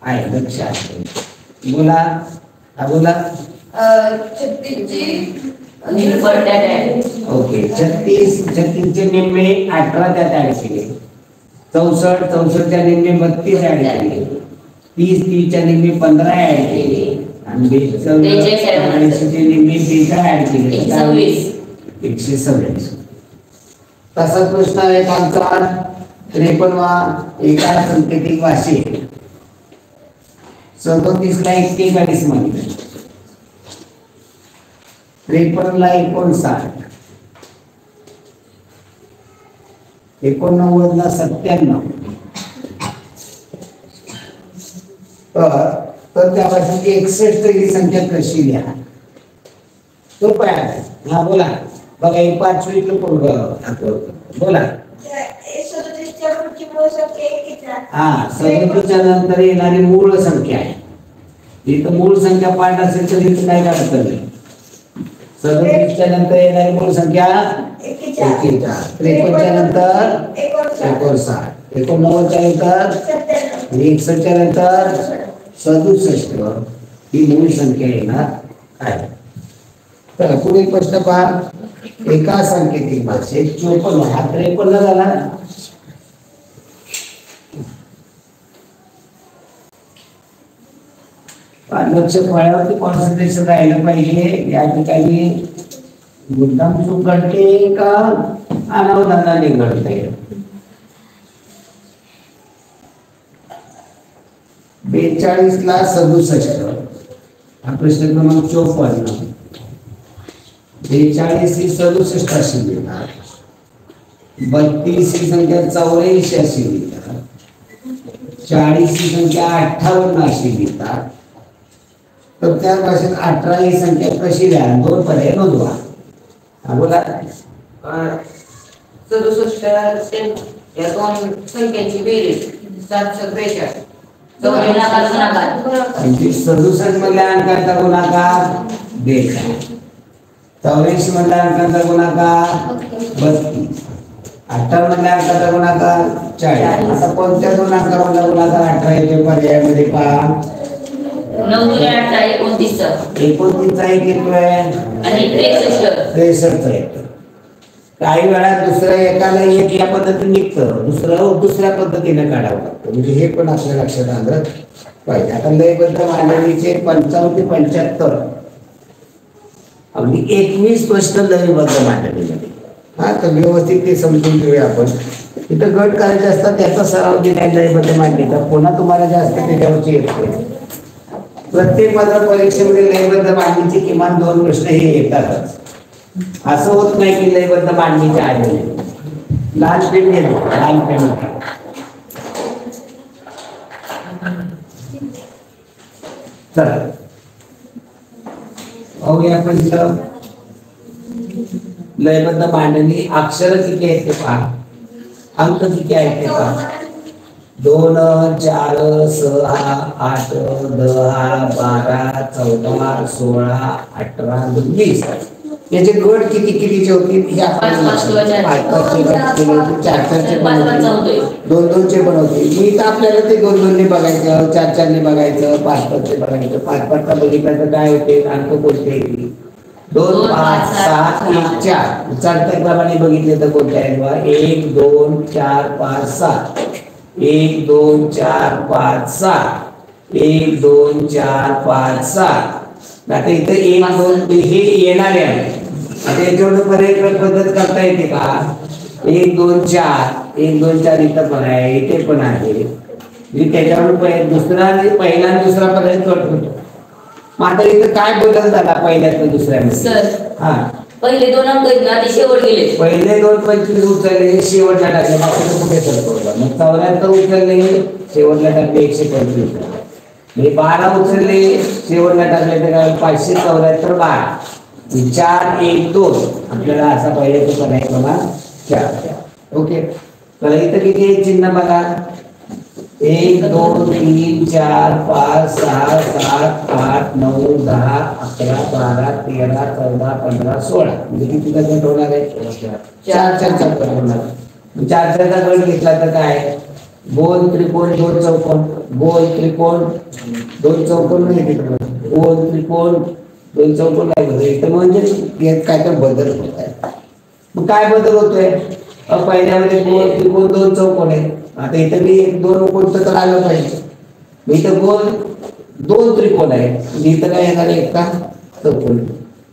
आहे. लक्षात बोला. बोला. 36 ची ओके 36 चे निम्मे 18 त्यात ऍड केले. 64 च्या निम्मे 32 ऍड केले. 30 च्या निम्मे 15 ऍड केले आणि 42 चे निम्मे 13 ऍड केले. 126. तसाच प्रश्न आहे आमचा 53वा. एका संकेतिक भाषेत 37 ला 41 म्हटलं. 53 ला 59, 89 ला 97. तर त्या भाषेची 61 ही संख्या कशी लिहा? तो पाय. हा बोला. बघा ही 5वीतलं पोरग आठवतं. बोला. हा 37च्या नंतर येणारी मूळ संख्या आहे. इथं मूळ संख्या 5 असेल तर इथं काय अडचण नाही. 37च्या नंतर येणारी मूळ संख्या 41, 53च्या नंतर 59, 89च्या नंतर 61च्या नंतर 67 ही मूळ संख्या येणार आहे. तर पुढे प्रश्न पहा. एका संख्येतील भाषे 54 हा 53 झाला. लक्ष फळ्यावरती कॉन्सन्ट्रेशन राहिलं पाहिजे. या ठिकाणी मुद्दाम चूक घडते का अनावधानाने घडते. 42 ला 67 हा प्रश्न क्रमांक 54. 42 ही 67 अशी लिहिणार. 32 ही संख्या 84 अशी लिहितात. 40 ही संख्या 58 अशी लिहितात. तर त्या भाषेत 18 ही संख्या कशी लिहा? 2 पर्याय नोंदवा. बोला. 67 या दोन संख्यांची बेरीज 743. 67 मधल्या अंकाचा गुणाकार 42. 84 मधल्या अंकाचा गुणाकार 32. 58 मधल्या अंकाचा गुणाकार 40. आता कोणत्या दोन अंकामधला गुणाकार 18 येते पर्यायामध्ये पहा. 9 × 8 = 29. 29 चा एक येतोय आणि 63 येतो. काही वेळा दुसऱ्या एकाला एक या पद्धतीने निघतं, दुसरं दुसऱ्या पद्धतीने काढावं लागतं. म्हणजे हे पण आपल्या लक्षात आलं पाहिजे. आता लयबद्ध मांडणीचे 55 ते 75 अगदी 21 प्रश्न लयबद्ध मांडणीमध्ये. हा तर व्यवस्थित ते समजून घेऊया आपण. इथं गट करायचे असतात त्याचा सराव दिला लयबद्ध मांडणीचा. पुन्हा तुम्हाला जास्त त्याच्यावरची येते. प्रत्येक पत्र परीक्षेमध्ये लयबद्ध मांडणीचे किमान 2 प्रश्न हे येतातच. असं होत नाही की लयबद्ध मांडणीचे आले. लाल पेन घेतो. लाल पेन चला पाहूया. आपण लयबद्ध मांडणी अक्षर किती आहेत ते पहा. अंक किती आहेत ते पहा. 2, 4, 6, 8, 10, 12, 14, 16, 18, 20. याचे गट किती कितीचे होतील हे आपण 4-4चे पण होतील, 2-2चे पण होतील. मी तर आपल्याला ते 2-2 ने बघायचं, 4-4 ने बघायचं, 5-5 बघायचं. 5-5चा बघितलं काय होते, अंक कोणते येतील? 2, 5, 7, 1, 4. चढत्याप्रमाणे बघितले तर कोणते आहेत बघा. 1, 2, 4, 5, 7. 1, 2, 4, 5, 7. 1, 2, 4, 5, 7. आता इथं 1, 2 हे येणारे आहे. आता याच्यावर पर्याय पद्धत करता येते का? 1, 2, 4. 1, 2, 4 इथं पण आहे, इथे पण आहे. त्याच्यावर दुसरा पहिला आणि दुसरा पर्याय कट होतो. मग आता इथं काय बदल झाला पहिल्यात दुसऱ्यामध्ये? हा पहिले 2 अंक आहेत ना ते शेवट गेले. पहिले 2 25 उचलले, शेवटला टाकले. बाकीचं कुठे चलतो? मग 74 उचलले, शेवटला टाकले 125. हे 12 उचलले, शेवटला टाकले तर काय 574 12. 4, 1, 2 आपल्याला असा पाहिजे तो पर्याय क्रमांक 4. ओके. तर इथं किती चिन्ह बघा. 1, 2, 3, 4, 5, 6, 7, 8, 9, 10, 11, 12, 13, 14, 15, 16. म्हणजे किती गट होणार आहे? 4-4चा गट होणार. 4-4चा गट घेतला तर काय? गोल त्रिकोण 2 चौकोन, गोल त्रिकोण 2 चौकोन नाही घेतलं, गोल त्रिकोण 2 चौकोन नाही घेतलं. इथं म्हणजे काय तर बदल होत आहे. मग काय बदल होतोय? पहिल्यामध्ये गोल त्रिकोण 2 चौकोन आहे. आता इथं मी 1-2 कोणतं तर आलं पाहिजे. इथं गोल 2 त्रिकोण आहे. इथं काय येणार आहे? एकटा चौकोन.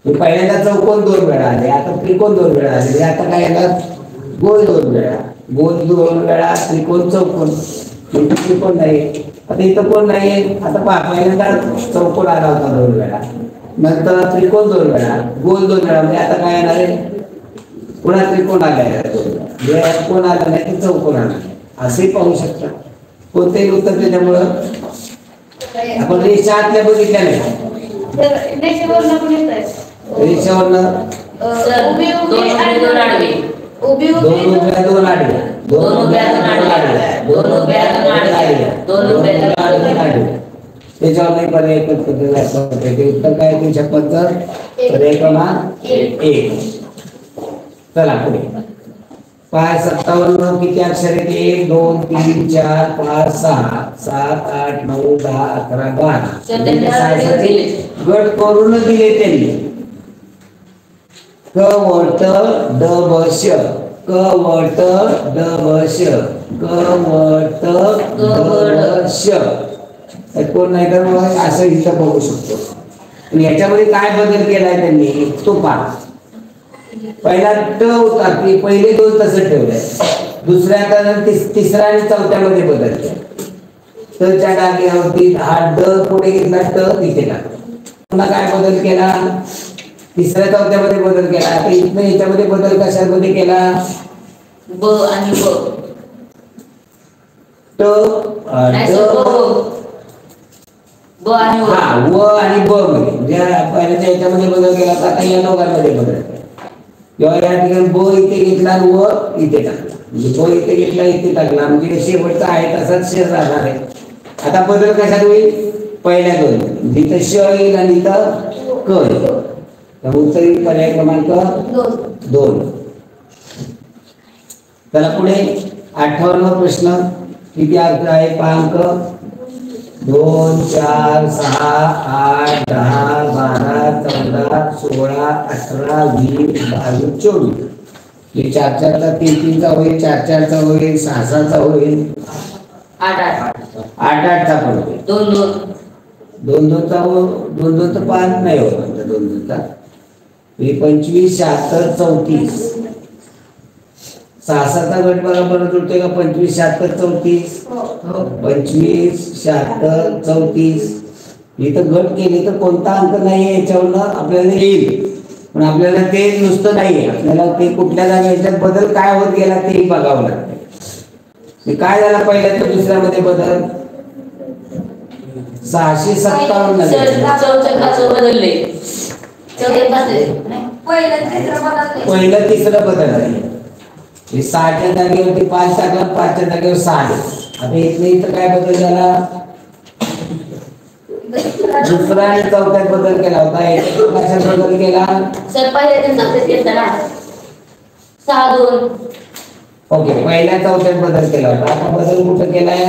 पहिल्यांदा चौकोन 2 वेळा आले, आता त्रिकोण 2 वेळा आले. आता काय येणार? गोल 2 वेळा, गोल 2 वेळा, त्रिकोण चौकोन. त्रिकोण नाही. आता इथं कोण नाही. आता पहा पहिल्यांदा चौकोन आला होता 2 वेळा, नंतर त्रिकोण 2 वेळा, गोल 2 वेळा. म्हणजे आता काय येणार आहे? पुन्हा त्रिकोण आलाय. कोण आला नाही तर चौकोन आला. असे पाहू शकता. कोणतेही उत्तर त्याच्यामुळं आपण रेषा आतल्या बघितल्या नाही. रेषेवरनं सर उभी दोन उभे दोन आडवे उभी दोन उभ्या दोन आडव्या दोन उभ्या दोन आडव्या दोन उभ्या दोन आडव्या दोन उभ्या दोन आडव्या त्याच्यावर नाही पर्याय पद्धती उत्तर काय ते 56 पर्याय क्रमांक 1. चला पुढे 57 किती अक्षर आहेत 1 2 3 4 5 6 7 8 9 10 11 12 गट करून दिले त्यांनी क वट ड ब श क वट ड ब श क वट ड ब श कोण नाही तर मग असं इथं बघू शकतो. आणि याच्यामध्ये काय बदल केलाय त्यांनी तो पहा. पहिला ट होता की पहिले दोन तसं ठेवलंय दुसऱ्या तिसऱ्या आणि चौथ्यामध्ये बदल केला. ट च्या जागेवरती हा ड पुढे घेतला ट तिथे टाकला. पुन्हा काय बदल केला तिसऱ्या चौथ्यामध्ये बदल केला. आता इथनं याच्यामध्ये बदल कशामध्ये केला ब आणि ब ट ब आणि हा व आणि ब मध्ये ज्या पहिल्याच्या याच्यामध्ये बदल केला तर आता या दोघांमध्ये बदल केला. किंवा या ठिकाणी ब इथे घेतला व इथे टाकला म्हणजे ब इथे घेतला इथे टाकला म्हणजे शेवटचा आहे तसाच शेष राहणार आहे. आता बदल कशात होईल पहिल्या दोन जिथं श येईल आणि इथं क येईल. तर उत्तर येईल पर्याय क्रमांक 2. चला पुढे 58 प्रश्न किती अर्थ आहे पांक 2 4 6 8 10 12 14 16 18 20 22 24 हे 4 4 चा 3 3 चा होईल 4 4 चा होईल 6 6 चा होईल 8 8 चा पण होईल 2 2 चा 2 2 चा 5 नाही होत 2 2 चा 25 76 34 6 6 चा गट बरोबर जुळतोय का 25 76 34 25 76 34 इथं गट केले तर कोणता अंक नाही याच्यावरनं आपल्याला येईल. पण आपल्याला ते नुसतं नाही आपल्याला ते कुठल्या जागी याच्यात बदल काय होत गेला तेही बघावं लागतं. काय झाला पहिल्या तर दुसऱ्यामध्ये बदल 657 बदलले पहिलं तिसरं बदल आहे 6 च्या जागेवरती 5 टाकला 5 च्या जागेवर 6. आता इथं काय बदल झाला दुसरा आणि चौथ्यात बदल केला होता. कशात बदल केला सर पहिल्या 6 2 ओके पहिल्या चौथ्यात बदल केला होता. आता बदल कुठं केलाय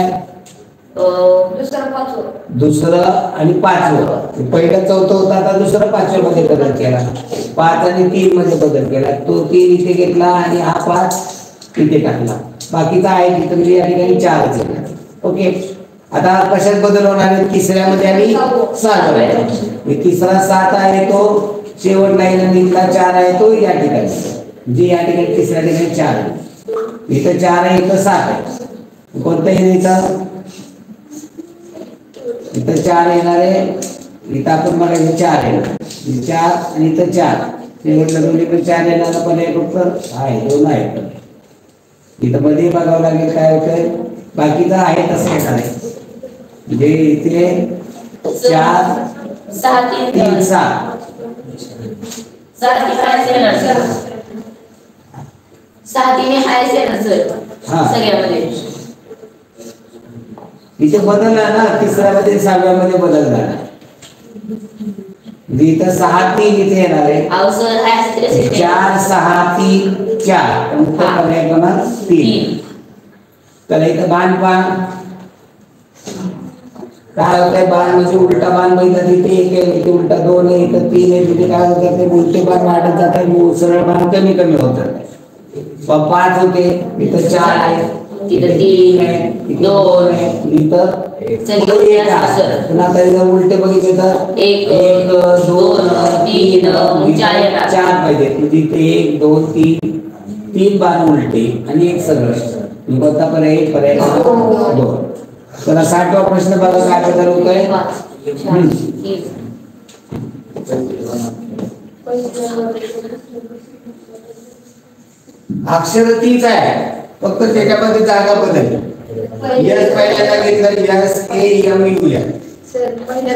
दुसरं आणि पाचवं. पहिलं चौथं होतं आता दुसरं पाचव्या मध्ये बदल केला 5 आणि 3 मध्ये बदल केला. तो 3 इथे घेतला आणि हा 5 इथे टाकला. बाकीचा आहे तिथं म्हणजे या ठिकाणी 4 केला. ओके आता कशात बदल होणार आहे तिसऱ्यामध्ये आणि 7 तिसरा 7 आहे तो शेवटला इथला 4 आहे तो या ठिकाणी जे या ठिकाणी तिसऱ्या ठिकाणी 4 आहे. इथं 4 आहे इथं 7 आहे. कोणतं येईल इथं 4 येणार आहे. इथं आपण मला 4 येणार 4 आणि इथं 4 शेवटला दोन्ही पण 4 येणार पण एक उत्तर आहे 2 आहे. इथं मध्ये बघावं लागेल काय होतंय बाकीचं आहे तसं येणार आहे म्हणजे इथे 4 6 3 7 सगळ्यामध्ये इथे बदलला ना तिसऱ्यामध्ये 6व्यामध्ये बदल झाला. इथं 6 3 इथे येणार आहे 4 6 3 4 उत्तर पर्याय क्रमांक 3. तर इथं बाण काय होतंय बाण म्हणजे उलटा बाण बघितला तिथे 1 आहे इथे उलटा 2 आहे इथं 3 आहे तिथे काय होतं ते उलटे बाण वाढत जातात सरळ बाण कमी कमी होत जातात. 5 होते इथं 4 आहे तिथं 3 आहे 2 आहे इथं उलटे बघितले तर 1 2 3 4 पाहिजे म्हणजे इथे 1 2 3 बाण उलटे आणि एक सगळं कोणता पर्याय 2. चला 60वा प्रश्न बघा काय बदल होतोय अक्षर तीच आहे फक्त त्याच्यामध्ये जागा बदलली. यस पहिल्या जागेतला यस ए एम यू या पहिल्या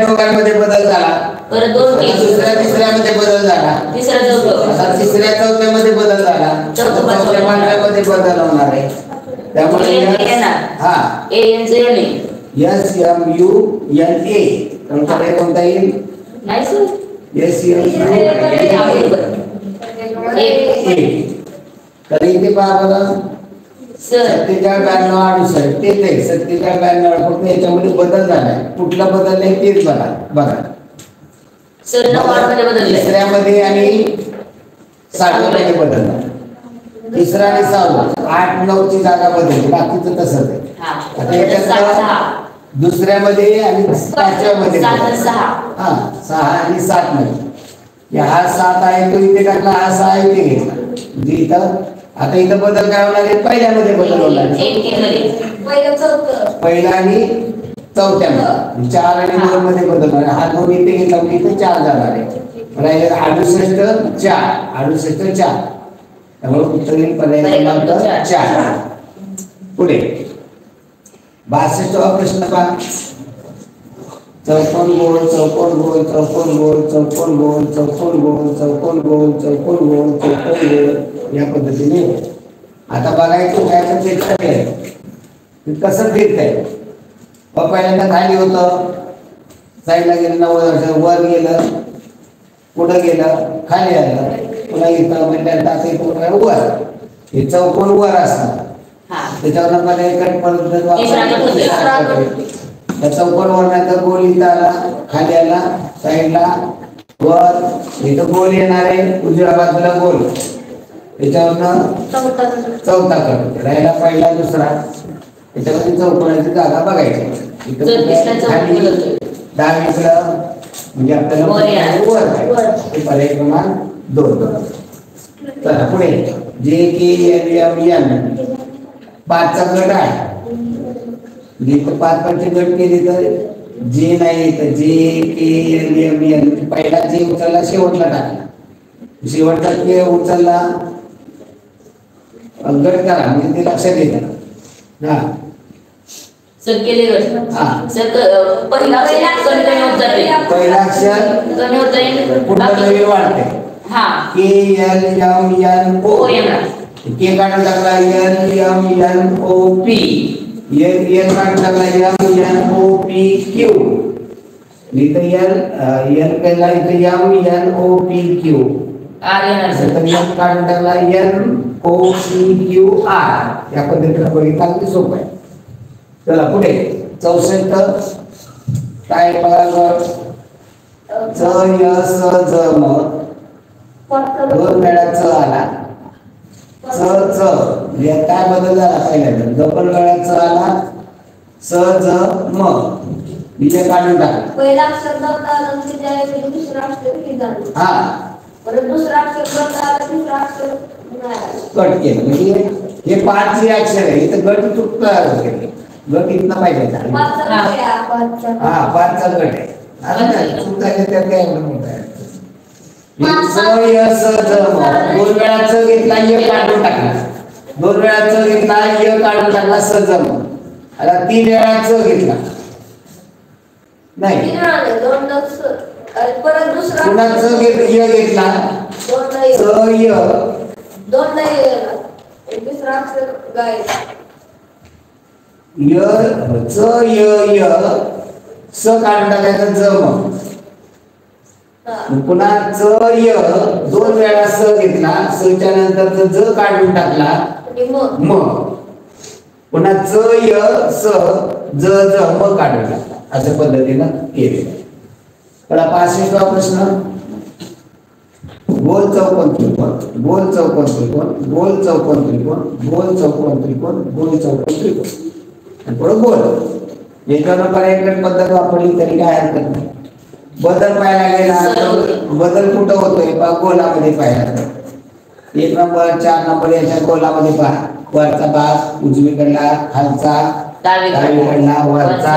दोघांमध्ये बदल झाला परत 2 टी दुसऱ्या तिसऱ्यामध्ये बदल झाला, तिसरा चौथं आता तिसऱ्या चौथ्यामध्ये बदल झाला, चौथ्या पाचव्यामध्ये बदल होणार आहे. त्यामुळे हा ANJ SMUNA तुमच्याकडे कोणता येईल? नाही सर SMUNA. तर इथे पहा बरं, सर 47 92 तेच आहे. 47 92 फक्त याच्यामध्ये बदल झालाय. कुठला बदल आहे तेच बघा बघा. सर 9 मध्ये बदलले, तिसऱ्यामध्ये आणि 60 मध्ये बदलला. तिसरा आणि 6 8 9 ची जागा बदलली, बाकीचं तसंच आहे. आता याच्यात दुसऱ्यामध्ये आणि पाचव्यामध्ये 7 आणि 6 हा 6 आणि 7 मध्ये हा 7 आहे तो इथे टाकला, हा 6 आहे इथे घेतला. म्हणजे इथं आता इथं बदल काय होणार आहे? पहिल्यामध्ये बदल होणार आहे. पहिला आणि चौथ्यामध्ये 4 आणि 2 मध्ये बदल होणार आहे. हा 2 इथे घेतला म्हणजे इथे 4 जाणार आहे. राहिले 68 4 68 4. त्यामुळे उत्तर येईल पर्याय क्रमांक 4. पुढे 62वा प्रश्न पहा. चौकोन गोल चौकोन गोल चौकोन गोल चौकोन गोल चौकोन गोल चौकोन गोल चौकोन गोल चौकोन गोल या पद्धतीने. आता बघायचं काय तर ते कसं फिरतंय. पहिल्यांदा खाली होतं, साईडला गेलं 90 वर्ष, वर गेलं, पुढं गेलं, खाली आलं, पुन्हा इथं म्हणजे वर. हे चौकोन वर असणार. त्याच्यावर चौकोन वरणाचा गोल इथं आला, खाली आला, साईडला वर, इथं गोल येणार आहे, उजव्या बाजूला गोल, त्याच्यावरनं चौथा कट राहिला पहिला दुसरा. त्याच्यामध्ये चौकोनाची जागा बघायची. इथं खाली डावीकडं म्हणजे आपल्याला वर पर्याय क्रमांक 2. चला पुढे JKLMN 5चा गट आहे. इथं 5 गट केली तर जे नाही तर JKLMN पहिला जे उचलला शेवटला टाकला, शेवटचा के उचलला गट करा म्हणजे ते लक्षात येतं. हा सर केले गट. सर पहिला अक्षर कमी होत जाते, पहिला अक्षर कमी होत जाईल, पुढं नवीन वाढते. हा KLMNO के काढून टाकला LMNOP L काढून टाकला MNOPQ इथं L केला इथं MNOPQ तर M काढून टाकला NOPQR. या पद्धतीने बघितलं अगदी सोपं आहे. चला पुढे 64 काय बघा. च य स ज म 2 वेळा च आला, च च म्हणजे काय बदल झाला पहिल्यांदा 2 वेळा च आला, स ज म विजय काढून टाकला. पहिला अक्षर बदला दुसरा अक्षर हे झालं. हा परत दुसरा अक्षर बदला तिसरा अक्षर कट केलं. म्हणजे हे 5 जे अक्षर आहे इथं गट तयार होते. गट इथनं पाहिजे. हा 5चा गट आहे. आता काय चूक झाली तर काय एवढं मोठं आहे. च य स ज म 2 वेळा च घेतला य काढून टाकला, 2 वेळा च घेतला य काढून टाकला स ज म. आता 3 वेळा च घेतला नाही परत दुसरा पुन्हा च य घेतला च य 2 नाही दुसरा अक्षर गाय य च य य स काढून टाकायचं ज म. पुन्हा च य 2 वेळा स घेतला, स च्या नंतर ज काढून टाकला म. पुन्हा च य स ज ज म काढून टाकला. अशा पद्धतीनं केले. पण 65वा प्रश्न गोल चौकोन त्रिकोण गोल चौकोन त्रिकोण गोल चौकोन त्रिकोण गोल चौकोन त्रिकोण गोल चौकोन त्रिकोण आणि पुढे गोल. याच्यावर पर्याय पद्धत वापरली तरी काय हरकत नाही. बदल पाहायला गेला बदल कुठं होतोय पहा गोलामध्ये पाहायला. 1 नंबर 4 नंबर याच्या गोलामध्ये पहा. वरचा भाग उजवीकडला, खालचा डावीकडला, वरचा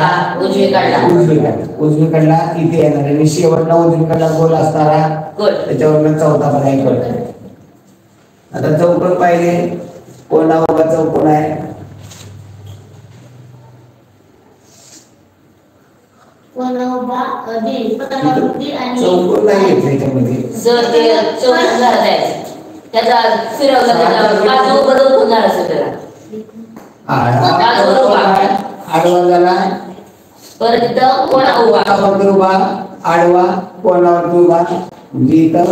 उजवीकडला इथे येणार आहे. शेवटला उजवीकडला गोल असणारा त्याच्यावर चौथा पर्याय कळतो. आता चौकोन पाहिले, कोणा उभा चौकोन आहे. कोणा उभा चौकोन नाही येत त्याच्यामध्ये. जर ते चौकोन झाला त्याचा फिरवला त्याला बाजू बदल होणार असेल त्याला. आडवा झाला परत इथं कोणा उभा उभा आडवा कोणावर उभा म्हणजे इथं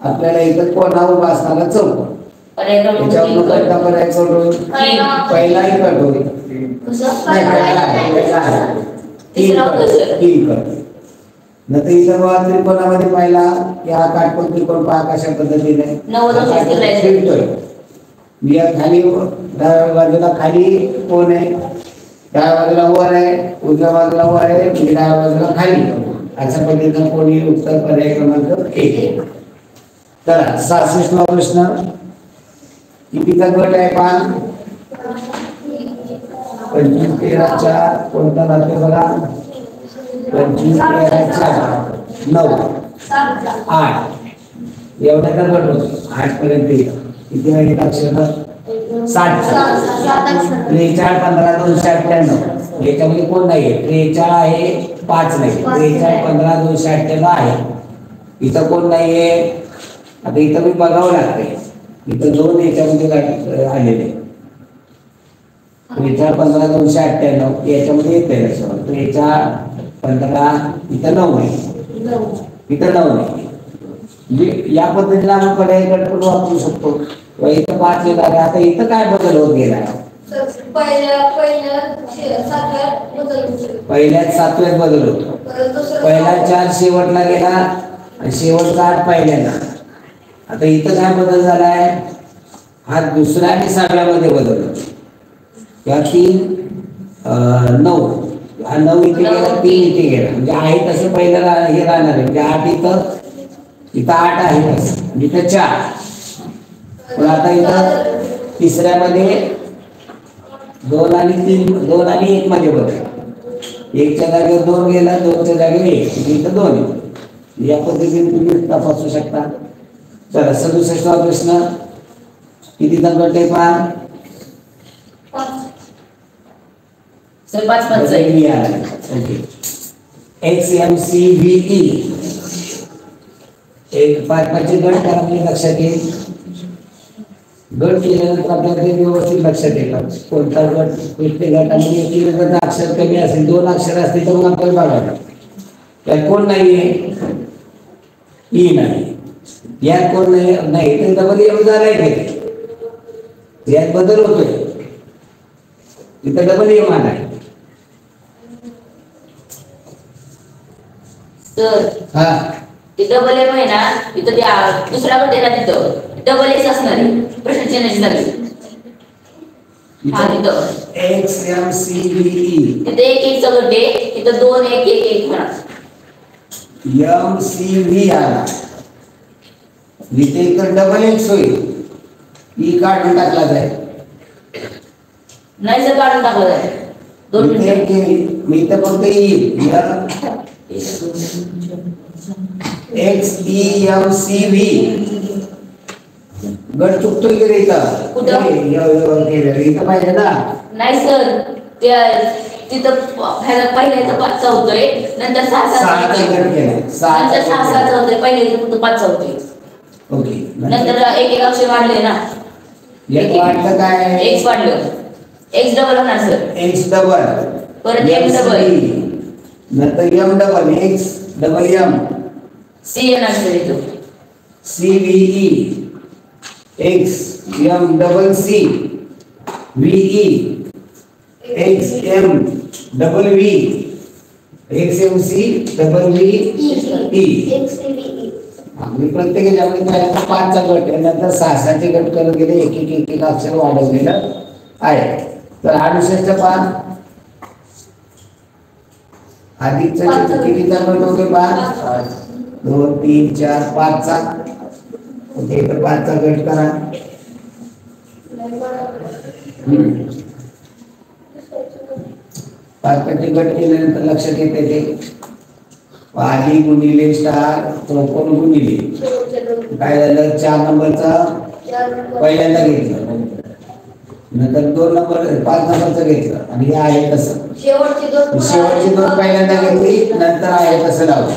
आपल्याला इथं कोणा उभा असणारा चौकोन त्याच्यावर पहिलाही कट होईल नंतर इतर त्रिकोणामध्ये पाहिला की हा काटकोन त्रिकोण पहा कशा पद्धतीने या खाली डाव्या बाजूला खाली कोण आहे डाव्या बाजूला वर आहे उजव्या बाजूला वर आहे डाव्या बाजूला खाली अशा पद्धतीने कोणी उत्तर पर्याय क्रमांक 1. चला 66वा प्रश्न कितीचा गट आहे पहा 25 13 4 कोणता राहते बघा 25 13 4 9 8 एवढ्याचा गट होतो 8 पर्यंत किती आहे अक्षर 60 43 15 298 याच्यामध्ये कोण नाहीये 43 आहे 5 नाही 43 15 298 आहे इथं कोण नाहीये. आता इथं मी बघावं लागतंय इथं 2 याच्यामध्ये आलेले 43 15 298 याच्यामध्ये येते 43 15 इथं 9 आहे इथं 9 आहे म्हणजे या पद्धतीने आपण पर्याय गट पण वापरू शकतो. इथं 5 येणार आहे. आता इथं काय बदल होत गेला पहिल्यात 7व्यात बदल होतो पहिला 4 शेवटला गेला आणि शेवटचा 8 पहिल्यांदा. आता इथं काय बदल झालाय हा दुसऱ्या आणि 7व्यामध्ये बदल होतो या 3 9 हा 9 इथे गेला 3 इथे गेला म्हणजे आहे तसं पहिलं हे राहणार आहे म्हणजे 8 इथं 8 आहे तसं इथं 4 पण आता इथं तिसऱ्यामध्ये 2 आणि 3 2 आणि 1 मध्ये बदल 1 च्या जागेवर 2 गेला 2 च्या जागेवर 1 इथं 2 या पद्धतीने तुम्ही तपासू शकता. चला 67वा प्रश्न कितीचा गट आहे पहा 5 ओके XMCVE एक 5 गट करा म्हणजे लक्षात येईल. गट केल्यानंतर आपल्याला ते व्यवस्थित लक्षात येतं कोणता गट कुठल्या गटामध्ये एक गटाचं अक्षर कमी असेल 2 अक्षर असतील तर मग आपल्याला बघायला त्यात कोण नाहीये ई नाही यात कोण नाही तर डबल एम झालाय ते यात बदल होतोय इथं डबल एम आलाय. हा ते डबल एम आहे ना तिथं ते दुसरा गट आहे ना तिथं डबल एक्स असणार आहे प्रश्नचिन्हाची जागी हा तिथं XMCVE तिथे 1 चा गट आहे तिथं 2 1 1 1 म्हणा MCV आला इथे तर डबल एक्स होईल ई काढून टाकला जाईल नाही सर काढून टाकलं जाईल 2 मिनिटं मी तर फक्त ई XEMCV गट चुकतोय की रे इथं कुठं इथं पाहिजे ना नाही सर ते तिथं पहिल्याचं 5 चा होतोय नंतर 6 गट केला नंतर 6 होतोय पहिले फक्त 5 चा होतोय ओके नंतर एक अक्षर वाढले ना एक वाढलं काय एक्स वाढलं एक्स डबल होणार सर एक्स डबल परत एम डबल नंतर M double X double M C येणार सर इथं CVE X M double C VE X M double V X M C double V E आम्ही प्रत्येक याच्यामध्ये पहिल्यांदा 5 चा गट आहे नंतर 6 चे गट करत गेले एक एक अक्षर वाढवलेलं आहे. तर 68 5 अधिकचा कितीचा गट होतो 5 2 3 4 5 चा ओके तर 5 चा गट करा 5 चे गट केल्यानंतर लक्षात येते ते आधी गुणिले स्टार चौकोन गुणिले काय झालं 4 नंबरचा पहिल्यांदा घेतलं नंतर 2 नंबर 5 नंबरचं घेतलं आणि हे आहे तसं. शेवटची दोन पहिल्यांदा घेतली, नंतर आहे तसं लावलं.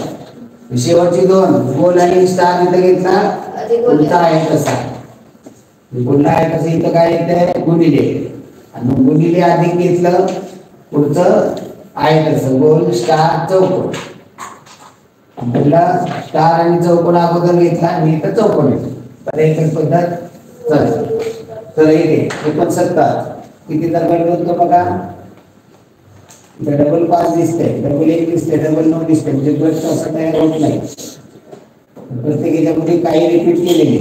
शेवटची 2 गोल आणि स्टार इथं घेतला, पुढचा आहे तसा. पुढला आहे तसं इथं काय येतंय गुणिले, आणि गुणिले अधिक घेतलं, पुढचं आहे तसं गोल स्टार चौकोन. पुढला स्टार आणि चौकोन अगोदर घेतला आणि इथं चौकोन येतो. तर एकच पद्धत चालते. तर इथे 69 किती दरम्यान होतो बघा. डबल 5 दिसते, डबल 1 दिसते, डबल 9 दिसते, म्हणजे गट असं तयार होत नाही. प्रत्येक याच्यामध्ये काही रिपीट केलेली.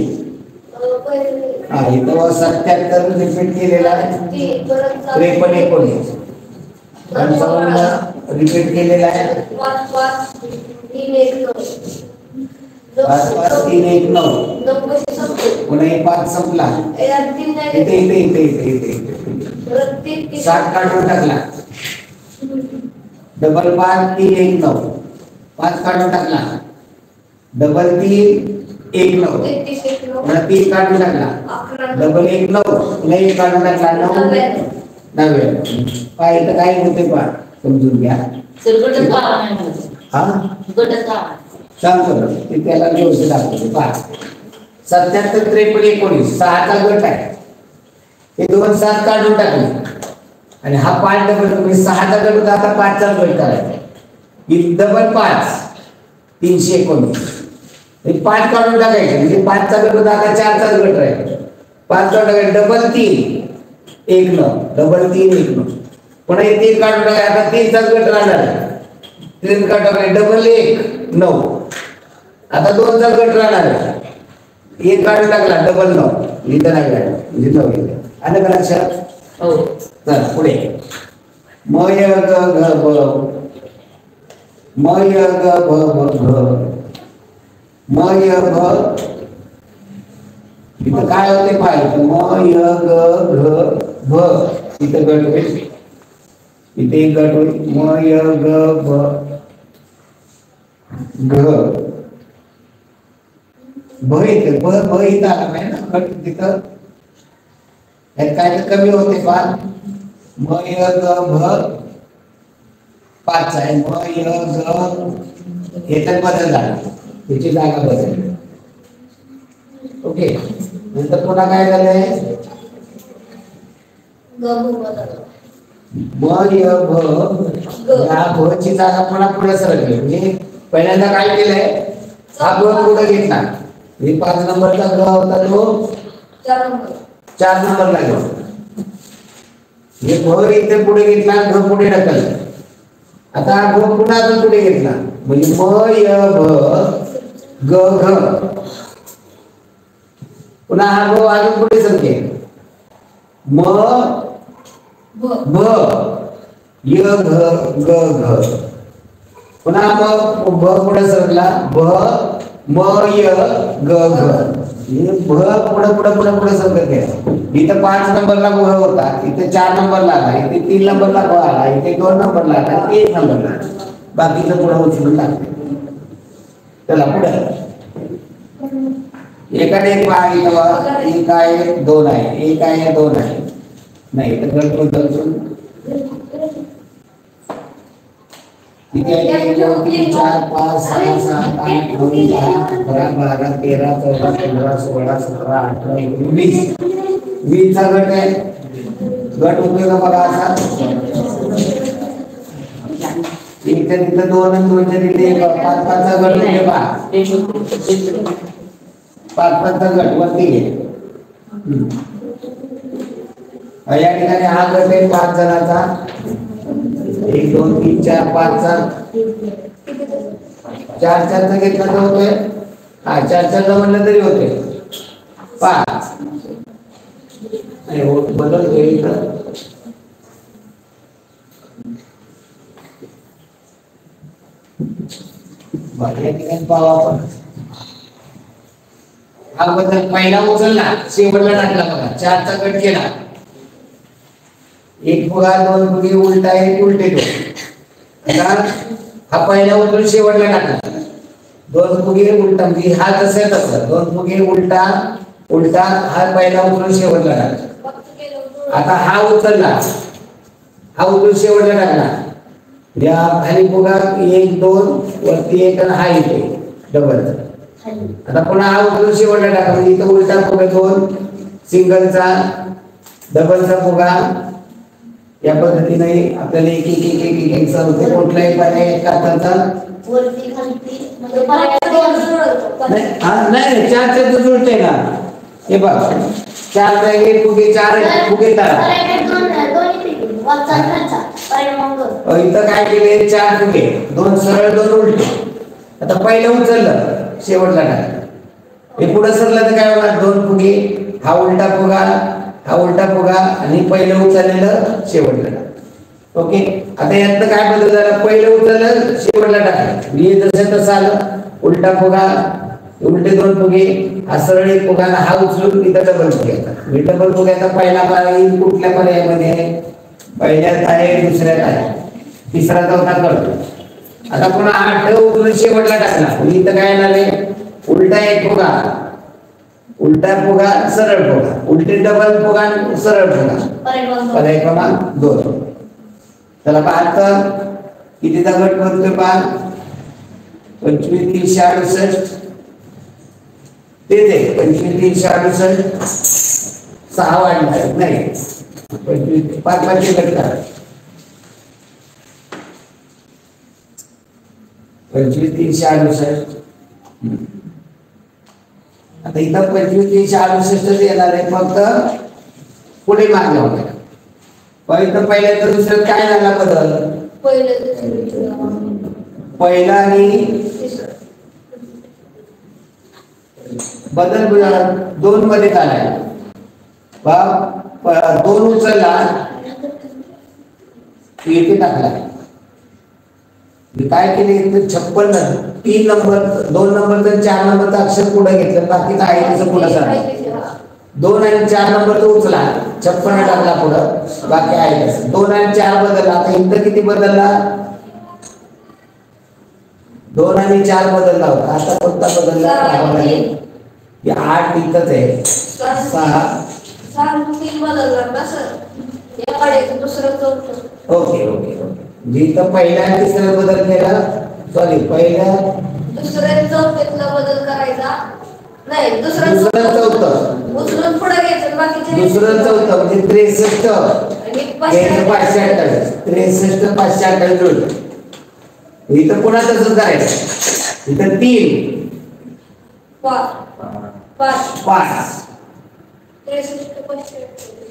हा इथं 77 रिपीट केलेला आहे, 53 19 55 रिपीट केलेला आहे, 5 5 3 1 9 पुन्हा 5 संपला. इथे इथे इथे इथे इथे 7 काढून टाकला. डबल 5 3 1 9 5 काढून टाकला. डबल 3 1 9 पुन्हा 3 काढून टाकला. डबल 1 9 पुन्हा 1 काढून टाकला. 9 9 काय इथं काय होते पहा समजून घ्या. हा सांगतो ना ते त्याला व्यवस्थित दाखवतो. 77 53 19 6चा गट आहे. हे 2 7 काढून टाकले आणि हा 5 डबल म्हणजे 6चा गट होता, आता 5चा गट करायचा. ही डबल 5 319 हे 5 काढून टाकायचे म्हणजे 5चा गट होता, आता 4चा गट राहील. 5 काढून टाकायचे. डबल 3 1 9 डबल 3 1 9 पुन्हा हे 3 काढून टाकायचे. आता 3चाच गट राहणार. 3 काढून टाकायचे. डबल 1 9 आता 2चा गट राहणार. 1 काढून टाकला. डबल 9 इथं नाही राहिलं म्हणजे 9 येते. आलं का लक्षात? हो. चल पुढे म य ग घ ब म य ग ब ब घ म य भ इथं काय होते पाहिजे. म य ग घ भ इथं गट होईल, इथे एक गट होईल. म य ग ब घ भ इथे ब ब इथं आला नाही ना गट तिथं. यात काय तर कमी होते पहा. म य ग भ 5 आहे. म य ग याच्यात बदल झाला, त्याची जागा बदलली. ओके. नंतर पुन्हा काय झालंय. म य भ या भ ची जागा पुन्हा पुढे सरकली. म्हणजे पहिल्यांदा काय केलंय, हा भ पुढे घेतला. हे 5 नंबरचा ग होता तो 4 नंबरला घेऊ. हे भ इथे पुढे घेतला, घ पुढे ढकलला. आता हा भ पुन्हा अजून पुढे घेतला म्हणजे म य भ ग घ. पुन्हा हा भ अजून पुढे सरकेल. म भ य घ ग घ. पुन्हा भ पुढे सरकला. भ म य ग घ. भ पुढे पुढे पुढे पुढे सरकत गेला. इथं 5 नंबरला भ होता, इथे 4 नंबरला आला, इथे 3 नंबरला भ आला, इथे 2 नंबरला आला, 1 नंबरला. बाकीचं पुढे उचलून टाकते. चला पुढे एकाने एक पहा. इथं 1 आहे 2 आहे, 1 आहे 2 आहे. नाही तर गणपती किती आहे. 1 2 3 4 5 6 7 8 9 10 11 12 13 14 15 16 17 18 19 20 चा गट आहे. गट होतोय का बघा असा. इथे तिथे 2 आणि 2 च्या तिथे 5 5 चा गट होतोय पहा. 5 5 चा गट वरती घे. या ठिकाणी हा गट आहे 5 जणांचा. 1 2 3 4 5 चा 4 4 चा घेतला तर होतोय. हा 4 4 चा म्हणलं तरी होतोय 5. बदल होईल तर या ठिकाणी पाहू आपण. हा बदल पहिला उचलला, शेवटला टाकला बघा. 4 चा गट केला. 1 फुगा 2 फुगे उलटा 1 उलटे 2. हा पहिला उचलून शेवटला टाकला. 2 फुगे उलटा म्हणजे हा जसं तसं 2 फुगे उलटा उलटा. हा पहिला उचलून शेवटला टाकला. आता हा उचलला, हा उचलून शेवटला टाकला, या खाली फुगा 1 2 वरती 1 आणि हा इथे डबल. आता पुन्हा हा उचलून शेवटला टाका, म्हणजे इथं उलटा फुगा 2 सिंगलचा डबलचा फुगा. या पद्धतीने आपल्याला एक एक एक एक एक एक होते. कुठलाही पर्याय काढता नाही 4 उलटे ना. हे बघ 4 फुगे 4 फुगे इथं काय केले 4 फुगे 2 सरळ 2 उलटे. आता पहिलं उचललं शेवटला टाकलं, हे पुढे सरलं तर काय होणार 2 फुगे, हा उलटा फुगा, हा उलटा फुगा आणि पहिलं उचललेलं शेवटला टाकलं. ओके. आता यातनं काय बदल झाला, पहिलं उचललं शेवटला टाकलं, मी जसं तसं आलं, उलटा फुगा उलटे 2 फुगे, हा सरळ 1 फुगा, हा उचलून इथं डबल फुग्याचा. मी डबल फुग्याचा पहिला पर्याय कुठल्या पर्यायामध्ये, पहिल्यात आहे, दुसऱ्यात आहे, तिसरा चौथा करतो. आता पुन्हा 8 उचलून शेवटला टाकला, इथं काय झाले उलटा 1 फुगा, उलटा फुगा सरळ फुगा, उलटे डबल फुगा सरळ फुगा, पर्याय क्रमांक 2. त्याला पाहता कितीचा गट बनतोय पहा, 25 368 ते 25 368 6 वाढणार नाही, 25 5 5 गट करा, 25 368. आता इथं 25 368 येणार आहे, फक्त पुढे मागे होणार. पहिल्या तर दुसऱ्यात काय झाला बदल, पहिला आणि बदल 2 मध्ये झालाय. 2 उचलला इथे टाकला, काय केले 56 3 नंबर 2 नंबर तर 4 नंबरचं अक्षर पुढे घेतलं, बाकीचं आहे त्याचं पुढे झालं. 2 आणि 4 नंबर तो उचला 56 टाकला पुढं, बाकी आहे 2 आणि 4 बदलला. आता इथं किती बदलला, 2 आणि 4 बदलला होता, आता कोणता बदलला 8 इथंच आहे 6 बदलला ना सर, याकडे दुसरं चौथं. Okay okay okay. जिथं पहिल्या आणि तिसऱ्या बदल केला, सॉरी पहिल्या दुसऱ्या चौथ्यातला बदल करायचा नाही, दुसरं चौथं उचलून पुढे घ्यायचं, बाकीचे दुसरं चौथं म्हणजे 63 528 63 528. इथं पुन्हा तसंच करायचं, इथं 3 5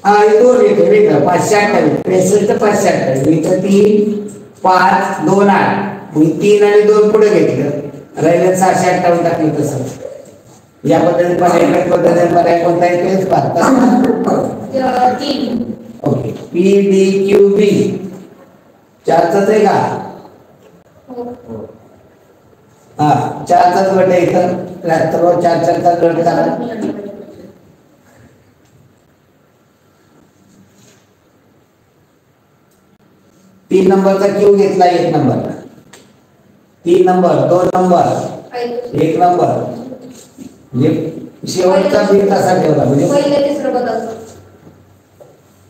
हा हे 2 येतो वेगळं 528 63 528. इथं 3 5 2 8 मी 3 आणि 2 पुढे घेतलं, राहिलं 658 टाकलं. तसं या पद्धतीने पर्याय कोणता येतोय पाहता 3. ओके. पी डी क्यू बी 4चाच आहे का, हा 4चाच गट आहे. इथं 73 वर 4 गट करा. 3 नंबरचा क्यू घेतला 1 नंबर, 3 नंबर 2 नंबर 1 नंबर, म्हणजे शेवटचा बी तसा ठेवला, म्हणजे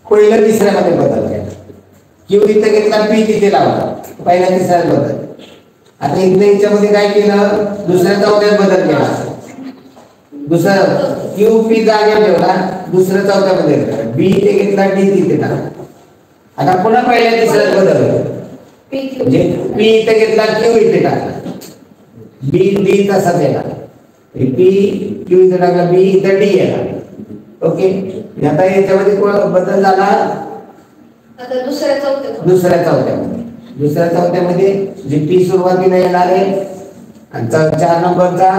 पहिल्या तिसऱ्यामध्ये बदल केला. क्यू इथं घेतला, पी तिथे लावला, पहिल्या तिसऱ्यात बदल. आता इथं याच्यामध्ये काय केलं, दुसऱ्या चौथ्यात बदल केला, दुसरं क्यू पी जागेवर ठेवला, दुसऱ्या चौथ्यामध्ये घेतला, बी इथे घेतला, डी तिथे टाकला. आता पुन्हा पहिल्या तिसऱ्यात बदल, म्हणजे पी इथे घेतला, क्यू इथे टाकला, बी डी तसा दिला, पी क्यू इथे टाकला, बी इथे डी येणार. ओके. आता याच्यामध्ये बदल झाला दुसऱ्या चौथ्यामध्ये जी पी सुरुवातीला येणार आहे आणि 4 नंबरचा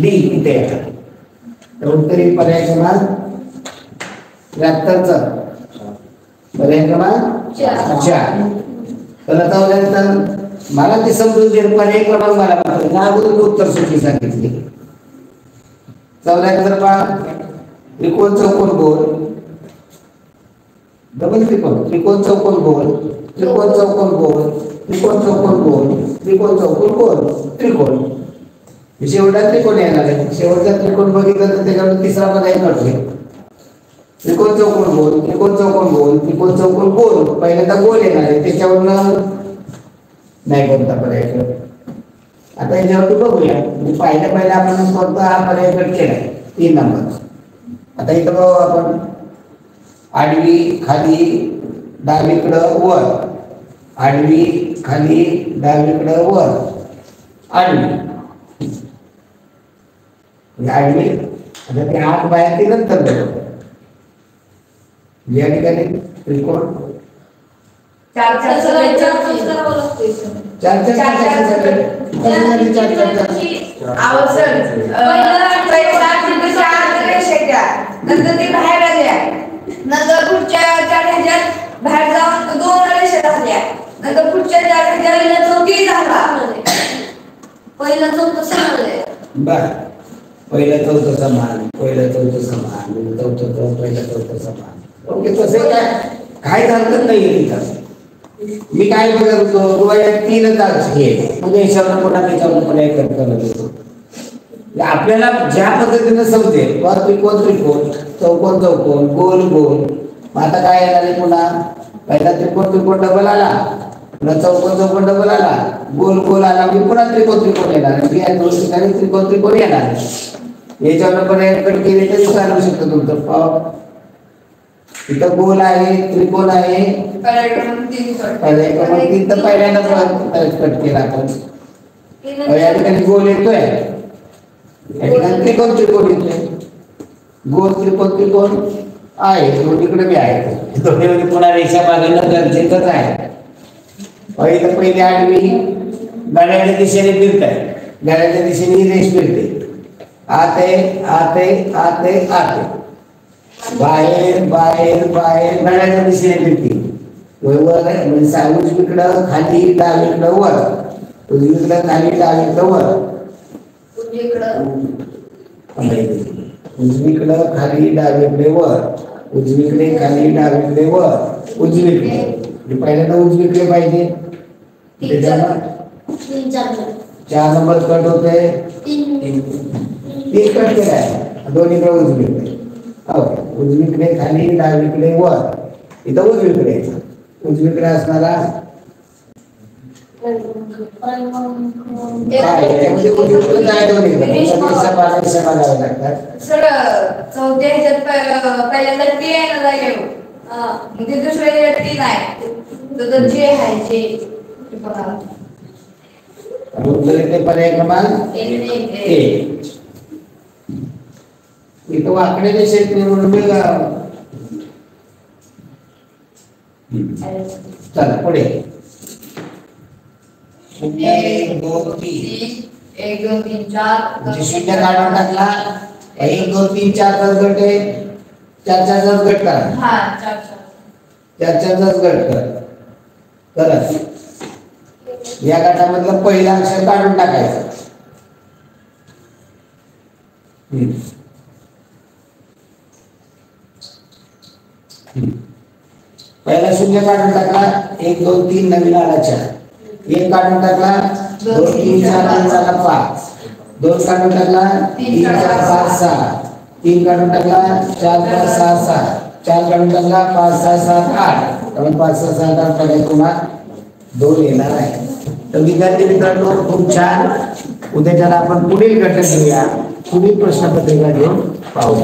डी इथे येणार. तर उत्तरी पर्याय क्रमांक 73चा पर्याय क्रमांक 4. तर चौथ्यानंतर मला ते समजून घेत पर्याय क्रमांक मला अगोदर उत्तर सुटी सांगितली. 74 पहा, त्रिकोण चौकोन गोल, डबल त्रिकोण चौकोन गोल, त्रिकोण चौकोन गोल, त्रिकोण चौकोन गोल, त्रिकोण चौकोन गोल, त्रिकोण. शेवटचा त्रिकोण येणार आहे. शेवटचा त्रिकोण बघितलं तर त्याच्यावर तिसरा पर्याय कळतोय. त्रिकोण चौकोन गोल, त्रिकोण चौकोन गोल, त्रिकोण चौकोन गोल. पहिल्यांदा गोल येणार आहे, त्याच्यावरनं नाही कोणता पर्याय केला. आता याच्यावरती बघूया. पहिल्या आपण कोणता हा पर्याय कट केलाय 3 नंबर. आता इथं बघू आपण आडवी खाली डावीकडं वर, आडवी खाली डावीकडं वर, आडवी आडवी. आता ते आत बाहेर ते नंतर बघू. या ठिकाणी त्रिकोण चार चार नंतर ती बाहेर आल्या, नंतर पुढच्या 4 ह्याच्यात बाहेर जाऊन 2 रेषा झाल्या, नंतर पुढच्या 4 ह्याच्यात चौकी झाला. पहिला चौथा समान. बर, पहिलं चौथं समान, पहिलं चौथं समान, चौथं पहिलं चौथं समान. ओके, तसं काय हरकत नाहीये तिथं. मी काय बघत होतो, 3च घे म्हणजे याच्यावर पुन्हा त्याच्यावर पर्याय करत होतो. आपल्याला ज्या पद्धतीने समजेल, त्रिकोण त्रिकोण, चौकोन चौकोन, गोल गोल. आता काय येणार आहे, पुन्हा पहिला त्रिकोण त्रिकोण डबल आला, पुन्हा चौकोन चौकोन डबल आला, गोल गोल आला म्हणजे पुन्हा त्रिकोण त्रिकोण येणार आहे. या 2 ठिकाणी त्रिकोण त्रिकोण येणार आहे. याच्यावर पर्याय कट केले तरी चालू शकतं तुमचं. इथं गोल आहे, त्रिकोण आहे, पर्याय क्रमांक 3 तर पहिल्यांदा कट केला आपण. या ठिकाणी गोल येतोय, या ठिकाणी त्रिकोण त्रिकोण येतोय. गोल त्रिकोण त्रिकोण आहे, दोन्हीकडे बी आहे. दोन्हीमध्ये पुन्हा रेषा बांधणं गरजेचंच आहे. इथं पहिली आडवी गाड्याच्या दिशेने फिरत आहे, गाड्याच्या दिशेने ही रेष फिरते. आत आहे, आत आहे, आत आहे, आत आहे. बाहेर बाहेर बाहेर गाड्याच्या दिशेने फिरते. वर म्हणजे उजवीकडं खाली डावीकडं वर, उजवीकडं खाली डावीकडं वर, उजवीकडं खाली डावीकडे वर, उजवीकडे खाली डावीकडे वर, उजवीकडे. पहिल्यांदा उजवीकडे पाहिजे, त्याच्यानं 4 नंबर कट होते. 3 कट केलाय, दोन्हीकडे उजवीकडे. उजवीकडे खाली डावीकडे वर, इथं उजवीकडे. उजवीकडे असणारा सर चौथ्या ह्याच्यात पहिल्यांदा टी आहे ना जागेवर, म्हणजे दुसऱ्या ह्याच्यात टी नाही, तर जे आहे जे पर्याय क्रमांक 1. इथं वाकड्याच्या शेती म्हणून चला पुढे. 1 2 3 1 2 3 4 शून्य काढून टाकला. 1 2 3 4 गट आहे, 4 4 गट करा. 4 4 गट करा. या गटामधलं पहिला अक्षर काढून टाकायचं. पहिला 0 काढून टाकला, 1 2 3 नवीन आला 4. 1 काढून टाकला, 2 3 4 3 झाला 5. 2 काढून टाकला, 3 4 5 6. 3 काढून टाकला, 4 5 6 6. 4 काढून टाकला, 5 6 7 8. त्यामुळे 5 6 7 8 पर्याय पुन्हा 2 येणार आहे. तर विद्यार्थी मित्रांनो, खूप छान. उद्याच्याला आपण पुढील घटक घेऊया, पुढील प्रश्नपत्रिका घेऊन पाहू.